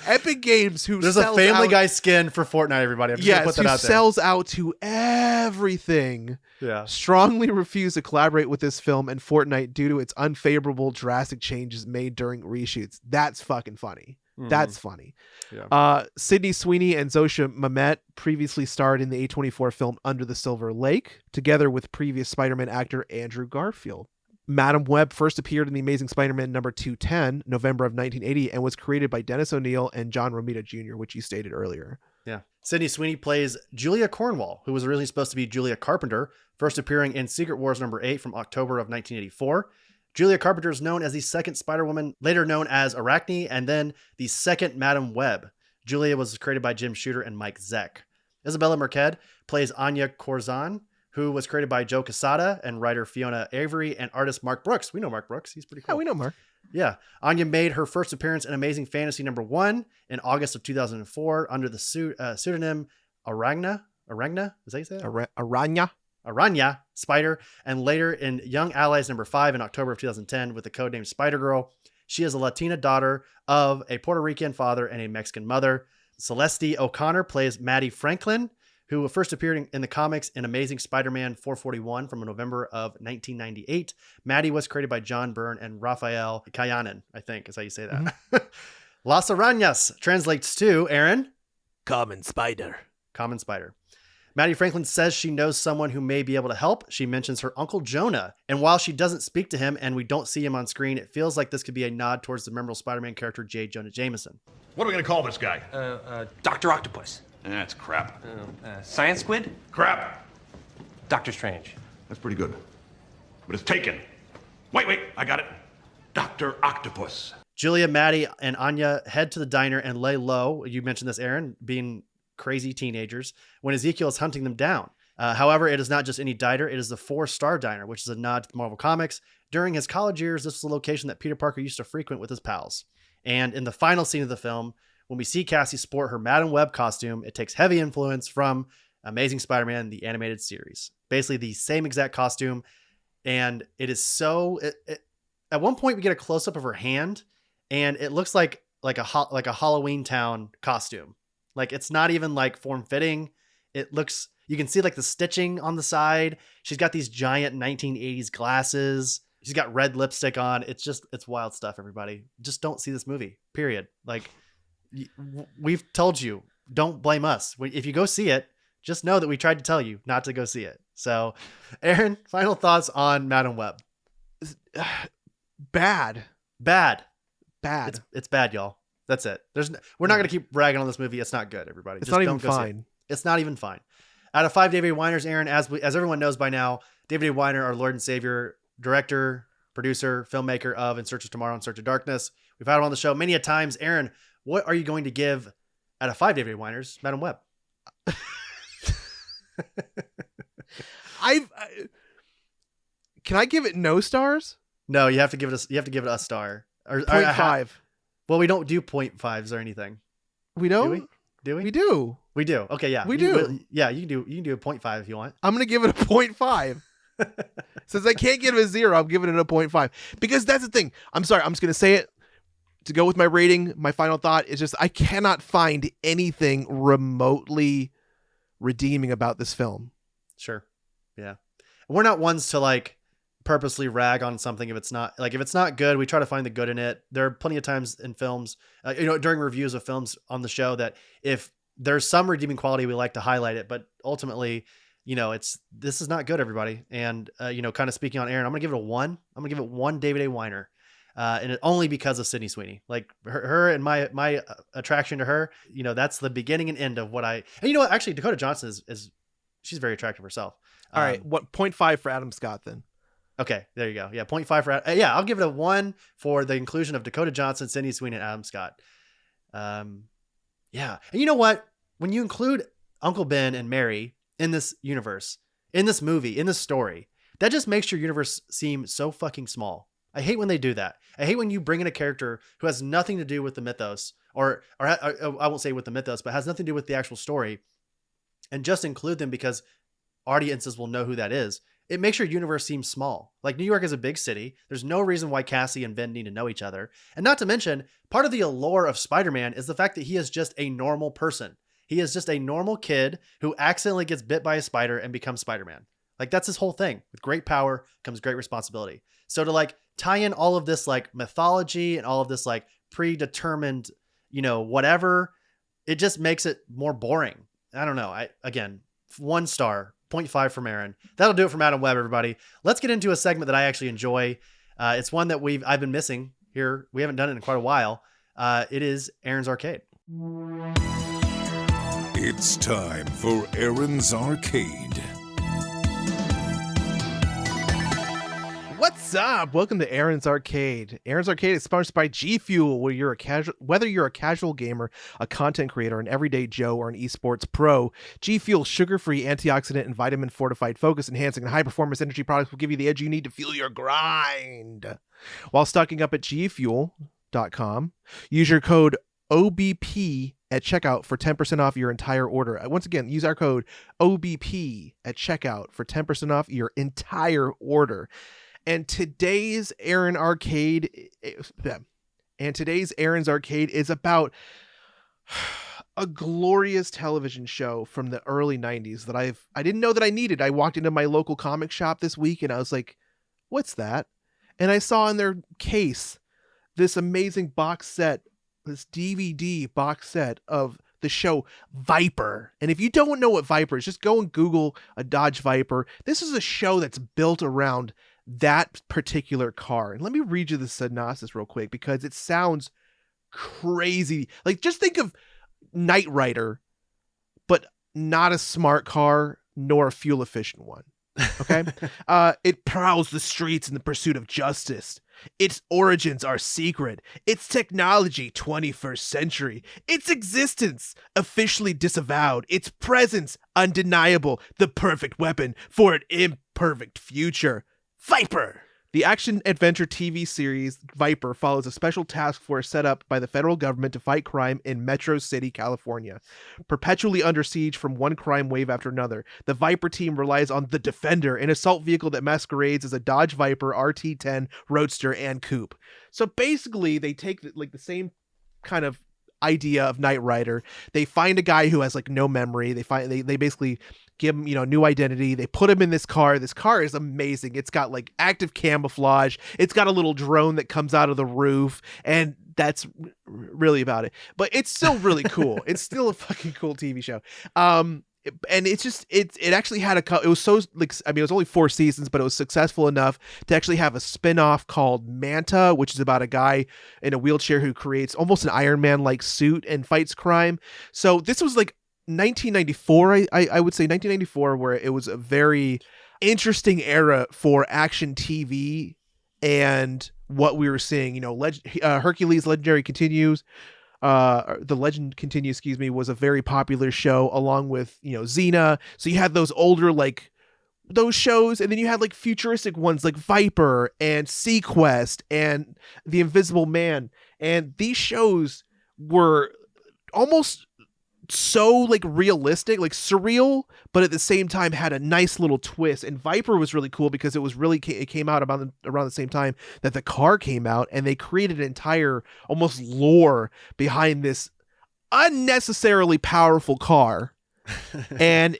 Epic Games, who There's a sells Family out, Guy skin for Fortnite, everybody. I'm just gonna put that who out there. sells out to everything, Yeah. strongly refused to collaborate with this film and Fortnite due to its unfavorable drastic changes made during reshoots. That's fucking funny. That's funny. Yeah. Sydney Sweeney and Zosha Mamet previously starred in the A24 film Under the Silver Lake, together with previous Spider-Man actor Andrew Garfield. Madam Web first appeared in The Amazing Spider-Man number 210, November of 1980, and was created by Dennis O'Neil and John Romita Jr., which you stated earlier. Yeah. Sydney Sweeney plays Julia Cornwall, who was originally supposed to be Julia Carpenter, first appearing in Secret Wars number 8 from October of 1984. Julia Carpenter is known as the second Spider-Woman, later known as Arachne, and then the second Madam Web. Julia was created by Jim Shooter and Mike Zeck. Isabella Marquez plays Anya Corzan, who was created by Joe Quesada and writer Fiona Avery and artist Mark Brooks. We know Mark Brooks. He's pretty cool. Yeah, we know Mark. Yeah. Anya made her first appearance in Amazing Fantasy number 1 in August of 2004 under the pseudonym Aranya? Is that how you say it? Aranya Spider, and later in Young Allies number 5 in October of 2010 with the codename Spider-Girl. She is a Latina daughter of a Puerto Rican father and a Mexican mother. Celeste O'Connor plays Maddie Franklin, who first appeared in the comics in Amazing Spider-Man 441 from November of 1998. Maddie was created by John Byrne and Raphael Kayanen, I think is how you say that. Mm-hmm. Las Arañas translates to, Aaron? Common spider. Common spider. Maddie Franklin says she knows someone who may be able to help. She mentions her Uncle Jonah. And while she doesn't speak to him and we don't see him on screen, it feels like this could be a nod towards the memorable Spider-Man character J. Jonah Jameson. What are we going to call this guy? Dr. Octopus. That's crap. Science Squid? Crap. Doctor Strange. That's pretty good. But it's taken. Wait, I got it. Dr. Octopus. Julia, Maddie, and Anya head to the diner and lay low. You mentioned this, Aaron, being crazy teenagers when Ezekiel is hunting them down. However, it is not just any diner. It is the 4-Star Diner, which is a nod to the Marvel Comics. During his college years, this was the location that Peter Parker used to frequent with his pals. And in the final scene of the film, when we see Cassie sport her Madam Web costume, it takes heavy influence from Amazing Spider-Man, the animated series. Basically the same exact costume. And it is so... at one point, we get a close-up of her hand, and it looks like a Halloween Town costume. Like, it's not even like form-fitting. It looks, you can see like the stitching on the side. She's got these giant 1980s glasses. She's got red lipstick on. It's wild stuff, everybody. Just don't see this movie, period. Like, we've told you, don't blame us. If you go see it, just know that we tried to tell you not to go see it. So, Aaron, final thoughts on Madam Web. Bad. It's bad, y'all. That's it. We're not going to keep bragging on this movie. It's not good, everybody. It's Just not don't even go see fine. it. It's not even fine. Out of 5 David A. Weiners, Aaron, as everyone knows by now, David A. Weiner, our Lord and Savior, director, producer, filmmaker of In Search of Tomorrow, In Search of Darkness. We've had him on the show many a times. Aaron, what are you going to give out of 5 David A. Weiners, Madam Web? Can I give it no stars? No, you have to give it a star. Or 0.5. Well, we don't do 0.5s or anything. We don't. Do we? We do. We do. Okay, yeah. We do. Yeah, you can do a 0.5 if you want. I'm gonna give it a 0.5. Since I can't give it a 0, I'm giving it a 0.5 because that's the thing. I'm sorry. I'm just gonna say it to go with my rating. My final thought is just I cannot find anything remotely redeeming about this film. Sure. Yeah. We're not ones to like purposely rag on something if it's not good. We try to find the good in it. There are plenty of times in films, during reviews of films on the show, that if there's some redeeming quality, we like to highlight it. But ultimately, this is not good, everybody. And kind of speaking on Aaron, I'm gonna give it a 1. I'm gonna give it 1 David A. Weiner, and it only because of Sydney Sweeney. Like her and my attraction to her. That's the beginning and end of what I. And you know what? Actually, Dakota Johnson is she's very attractive herself. All right, what 0.5 for Adam Scott then? Okay, there you go. Yeah, 0.5 for I'll give it a 1 for the inclusion of Dakota Johnson, Sydney Sweeney, and Adam Scott. Yeah, and you know what? When you include Uncle Ben and Mary in this universe, in this movie, in this story, that just makes your universe seem so fucking small. I hate when they do that. I hate when you bring in a character who has nothing to do with the mythos, or I won't say with the mythos, but has nothing to do with the actual story, and just include them because audiences will know who that is. It makes your universe seem small. Like, New York is a big city. There's no reason why Cassie and Ben need to know each other. And not to mention, part of the allure of Spider-Man is the fact that he is just a normal person. He is just a normal kid who accidentally gets bit by a spider and becomes Spider-Man. Like, that's his whole thing. With great power comes great responsibility. So to like tie in all of this like mythology and all of this like predetermined, whatever, it just makes it more boring. I don't know. Again, 1 star. 0.5 from Aaron. That'll do it from Adam Webb, everybody. Let's get into a segment that I actually enjoy. It's one that I've been missing here. We haven't done it in quite a while. It is Aaron's Arcade. It's time for Aaron's Arcade. What's up? Welcome to Aaron's Arcade. Aaron's Arcade is sponsored by G Fuel, whether you're a casual gamer, a content creator, an everyday Joe, or an esports pro. G Fuel sugar-free, antioxidant, and vitamin-fortified, focus-enhancing, and high-performance energy products will give you the edge you need to fuel your grind. While stocking up at gfuel.com, use your code OBP at checkout for 10% off your entire order. Once again, use our code OBP at checkout for 10% off your entire order. And today's Aaron's Arcade is about a glorious television show from the early 90s that I didn't know that I needed. I walked into my local comic shop this week and I was like, what's that? And I saw in their case this amazing box set, this DVD box set of the show Viper. And if you don't know what Viper is, just go and Google a Dodge Viper. This is a show that's built around that particular car. And let me read you the synopsis real quick because it sounds crazy. Like, just think of Knight Rider, but not a smart car nor a fuel efficient one. Okay. It prowls the streets in the pursuit of justice. Its origins are secret. Its technology, 21st century. Its existence, officially disavowed. Its presence, undeniable. The perfect weapon for an imperfect future. Viper! The action-adventure TV series Viper follows a special task force set up by the federal government to fight crime in Metro City, California. Perpetually under siege from one crime wave after another, the Viper team relies on the Defender, an assault vehicle that masquerades as a Dodge Viper RT-10 Roadster and coupe. So basically, they take the same kind of idea of Knight Rider. They find a guy who has like no memory. They basically give him, new identity. They put him in this car. This car is amazing. It's got like active camouflage. It's got a little drone that comes out of the roof, and that's really about it. But it's still really cool. It's still a fucking cool TV show. And it's just, it actually had it was so like, it was only 4 seasons, but it was successful enough to actually have a spin-off called Manta, which is about a guy in a wheelchair who creates almost an Iron Man like suit and fights crime. So this was like 1994, I would say 1994, where it was a very interesting era for action TV and what we were seeing. Hercules Legendary Continues. The Legend Continues, was a very popular show along with, Xena. So you had those older, like, those shows, and then you had like futuristic ones like Viper and Sequest and The Invisible Man. And these shows were almost so like realistic, like surreal, but at the same time had a nice little twist. And Viper was really cool because it came out around the same time that the car came out, and they created an entire almost lore behind this unnecessarily powerful car. And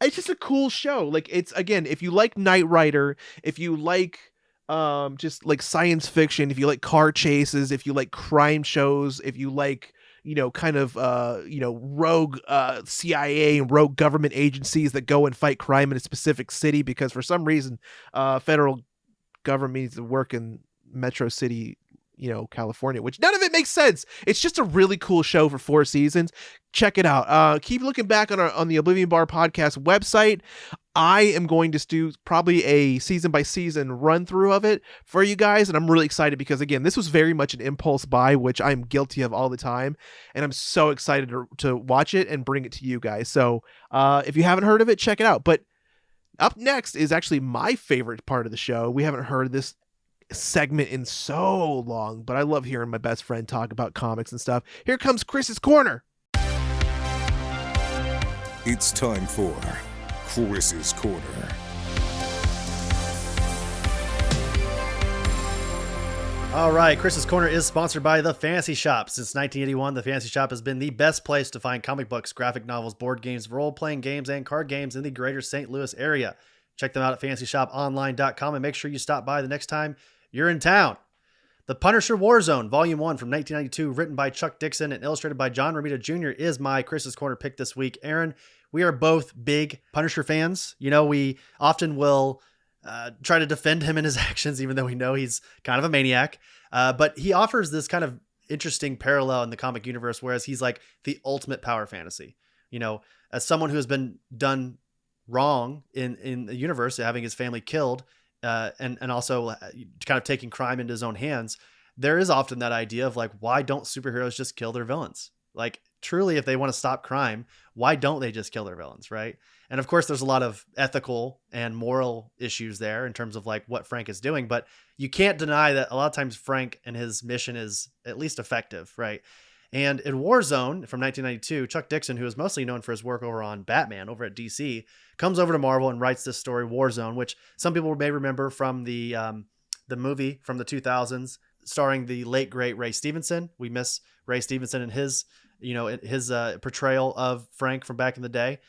it's just a cool show. Like, it's, again, if you like Knight Rider, if you like just like science fiction, if you like car chases, if you like crime shows, if you like, kind of, rogue CIA and rogue government agencies that go and fight crime in a specific city because for some reason, federal government needs to work in Metro City, California, which none of it makes sense. It's just a really cool show for 4 seasons. Check it out. Keep looking back on the Oblivion Bar podcast website. I am going to do probably a season by season run through of it for you guys. And I'm really excited because, again, this was very much an impulse buy, which I'm guilty of all the time. And I'm so excited to watch it and bring it to you guys. So if you haven't heard of it, check it out. But up next is actually my favorite part of the show. We haven't heard this segment in so long, but I love hearing my best friend talk about comics and stuff. Here comes Chris's Corner. It's time for Chris's Corner. All right, Chris's Corner is sponsored by The Fantasy Shop. Since 1981, The Fantasy Shop has been the best place to find comic books, graphic novels, board games, role-playing games, and card games in the greater St. Louis area. Check them out at fantasyshoponline.com and make sure you stop by the next time you're in town. The Punisher Warzone, Volume 1 from 1992, written by Chuck Dixon and illustrated by John Romita Jr., is my Chris's Corner pick this week. Aaron, we are both big Punisher fans. We often will try to defend him in his actions, even though we know he's kind of a maniac. But he offers this kind of interesting parallel in the comic universe, whereas he's like the ultimate power fantasy. As someone who has been done wrong in the universe, having his family killed, and also kind of taking crime into his own hands, there is often that idea of like, why don't superheroes just kill their villains? Like, truly, if they want to stop crime, why don't they just kill their villains, right? And of course, there's a lot of ethical and moral issues there in terms of like what Frank is doing, but you can't deny that a lot of times Frank and his mission is at least effective, right? And in Warzone from 1992, Chuck Dixon, who is mostly known for his work over on Batman over at DC, comes over to Marvel and writes this story, Warzone, which some people may remember from the movie from the 2000s, starring the late great Ray Stevenson. We miss Ray Stevenson and his portrayal of Frank from back in the day.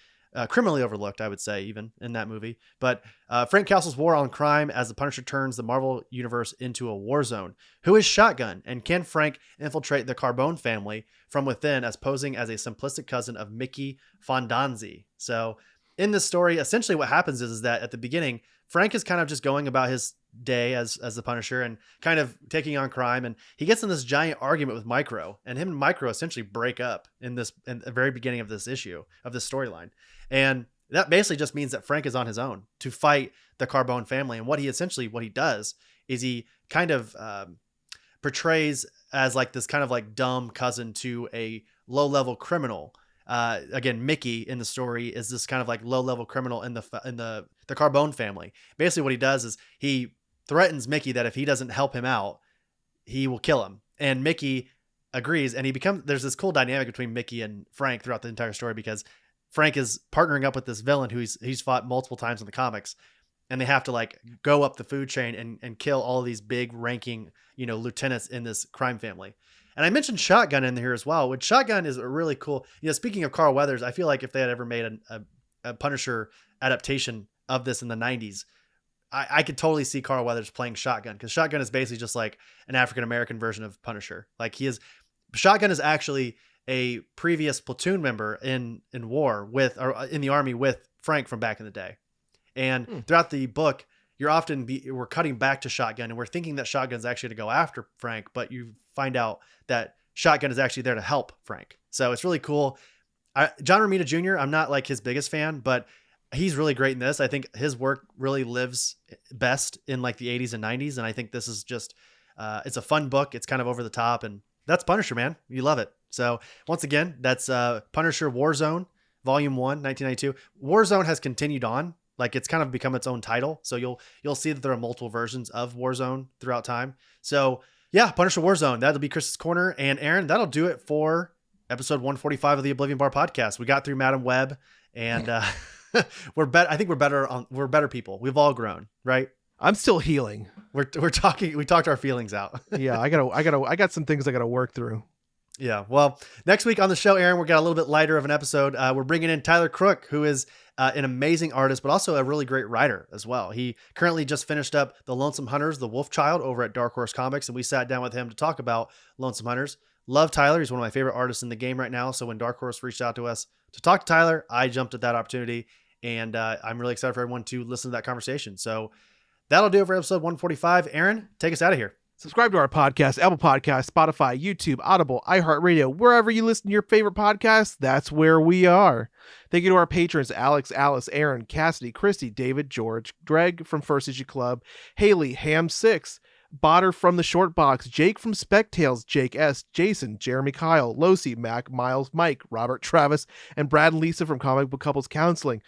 Criminally overlooked, I would say, even in that movie. But Frank Castle's war on crime as the Punisher turns the Marvel universe into a war zone. Who is Shotgun? And can Frank infiltrate the Carbone family from within as posing as a simplistic cousin of Mickey Fondanzi? So in this story, essentially what happens is that at the beginning, Frank is kind of just going about his day as the Punisher and kind of taking on crime. And he gets in this giant argument with Micro, and him and Micro essentially break up in the very beginning of this issue, of this storyline. And that basically just means that Frank is on his own to fight the Carbone family. And what he does is he kind of portrays as like this kind of like dumb cousin to a low level criminal. Again, Mickey in the story is this kind of like low level criminal in the Carbone family. Basically what he does is he threatens Mickey that if he doesn't help him out, he will kill him. And Mickey agrees. And there's this cool dynamic between Mickey and Frank throughout the entire story, because Frank is partnering up with this villain who he's fought multiple times in the comics, and they have to like go up the food chain and kill all of these big ranking, lieutenants in this crime family. And I mentioned Shotgun in here as well, which Shotgun is a really cool, speaking of Carl Weathers, I feel like if they had ever made a Punisher adaptation of this in the 90s, I could totally see Carl Weathers playing Shotgun, because Shotgun is basically just like an African-American version of Punisher. Like Shotgun is actually a previous platoon member in war or in the army with Frank from back in the day. And throughout the book, we're cutting back to Shotgun, and we're thinking that Shotgun's actually to go after Frank, but you find out that Shotgun is actually there to help Frank. So it's really cool. John Romita Jr., I'm not like his biggest fan, but he's really great in this. I think his work really lives best in like the 80s and 90s. And I think this is just, it's a fun book. It's kind of over the top, and that's Punisher, man. You love it. So once again, that's Punisher Warzone, Volume 1, 1992. Warzone has continued on. Like, it's kind of become its own title. So you'll see that there are multiple versions of Warzone throughout time. So yeah, Punisher Warzone, that'll be Chris's Corner. And Aaron, that'll do it for episode 145 of the Oblivion Bar podcast. We got through Madam Webb, and we're better. I think we're better people. We've all grown, right? I'm still healing. We talked our feelings out. Yeah, I got some things I gotta work through. Yeah. Well, next week on the show, Aaron, we're got a little bit lighter of an episode. We're bringing in Tyler Crook, who is an amazing artist, but also a really great writer as well. He currently just finished up The Lonesome Hunters, The Wolf Child over at Dark Horse Comics. And we sat down with him to talk about Lonesome Hunters. Love Tyler. He's one of my favorite artists in the game right now. So when Dark Horse reached out to us to talk to Tyler, I jumped at that opportunity, and I'm really excited for everyone to listen to that conversation. So that'll do it for episode 145. Aaron, take us out of here. Subscribe to our podcast, Apple Podcasts, Spotify, YouTube, Audible, iHeartRadio, wherever you listen to your favorite podcasts, that's where we are. Thank you to our patrons, Alex, Alice, Aaron, Cassidy, Christy, David, George, Greg from First Issue Club, Haley, Ham6, Botter from the Short Box, Jake from Spectales, Jake S, Jason, Jeremy Kyle, Losi, Mac, Miles, Mike, Robert, Travis, and Brad and Lisa from Comic Book Couples Counseling.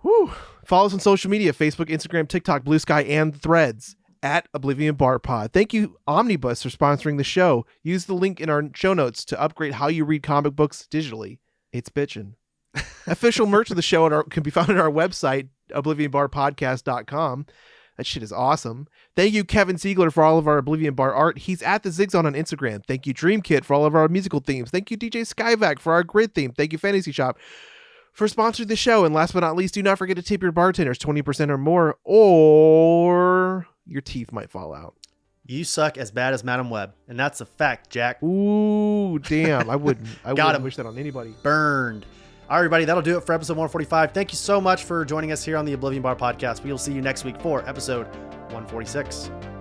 Whew. Follow us on social media, Facebook, Instagram, TikTok, Blue Sky, and Threads at Oblivion Bar Pod. Thank you, Omnibus, for sponsoring the show. Use the link in our show notes to upgrade how you read comic books digitally. It's bitchin'. Official merch of the show can be found on our website, oblivionbarpodcast.com. That shit is awesome. Thank you, Kevin Siegler, for all of our Oblivion Bar art. He's at the Zigzone on Instagram. Thank you, Dreamkit, for all of our musical themes. Thank you, DJ Skyvac, for our grid theme. Thank you, Fantasy Shop, for sponsoring the show. And last but not least, do not forget to tip your bartenders 20% or more, or your teeth might fall out. You suck as bad as Madam Webb, and that's a fact, Jack. Ooh, damn. I wouldn't wish that on anybody. Burned. All right, everybody, that'll do it for episode 145. Thank you so much for joining us here on the Oblivion Bar podcast. We will see you next week for episode 146.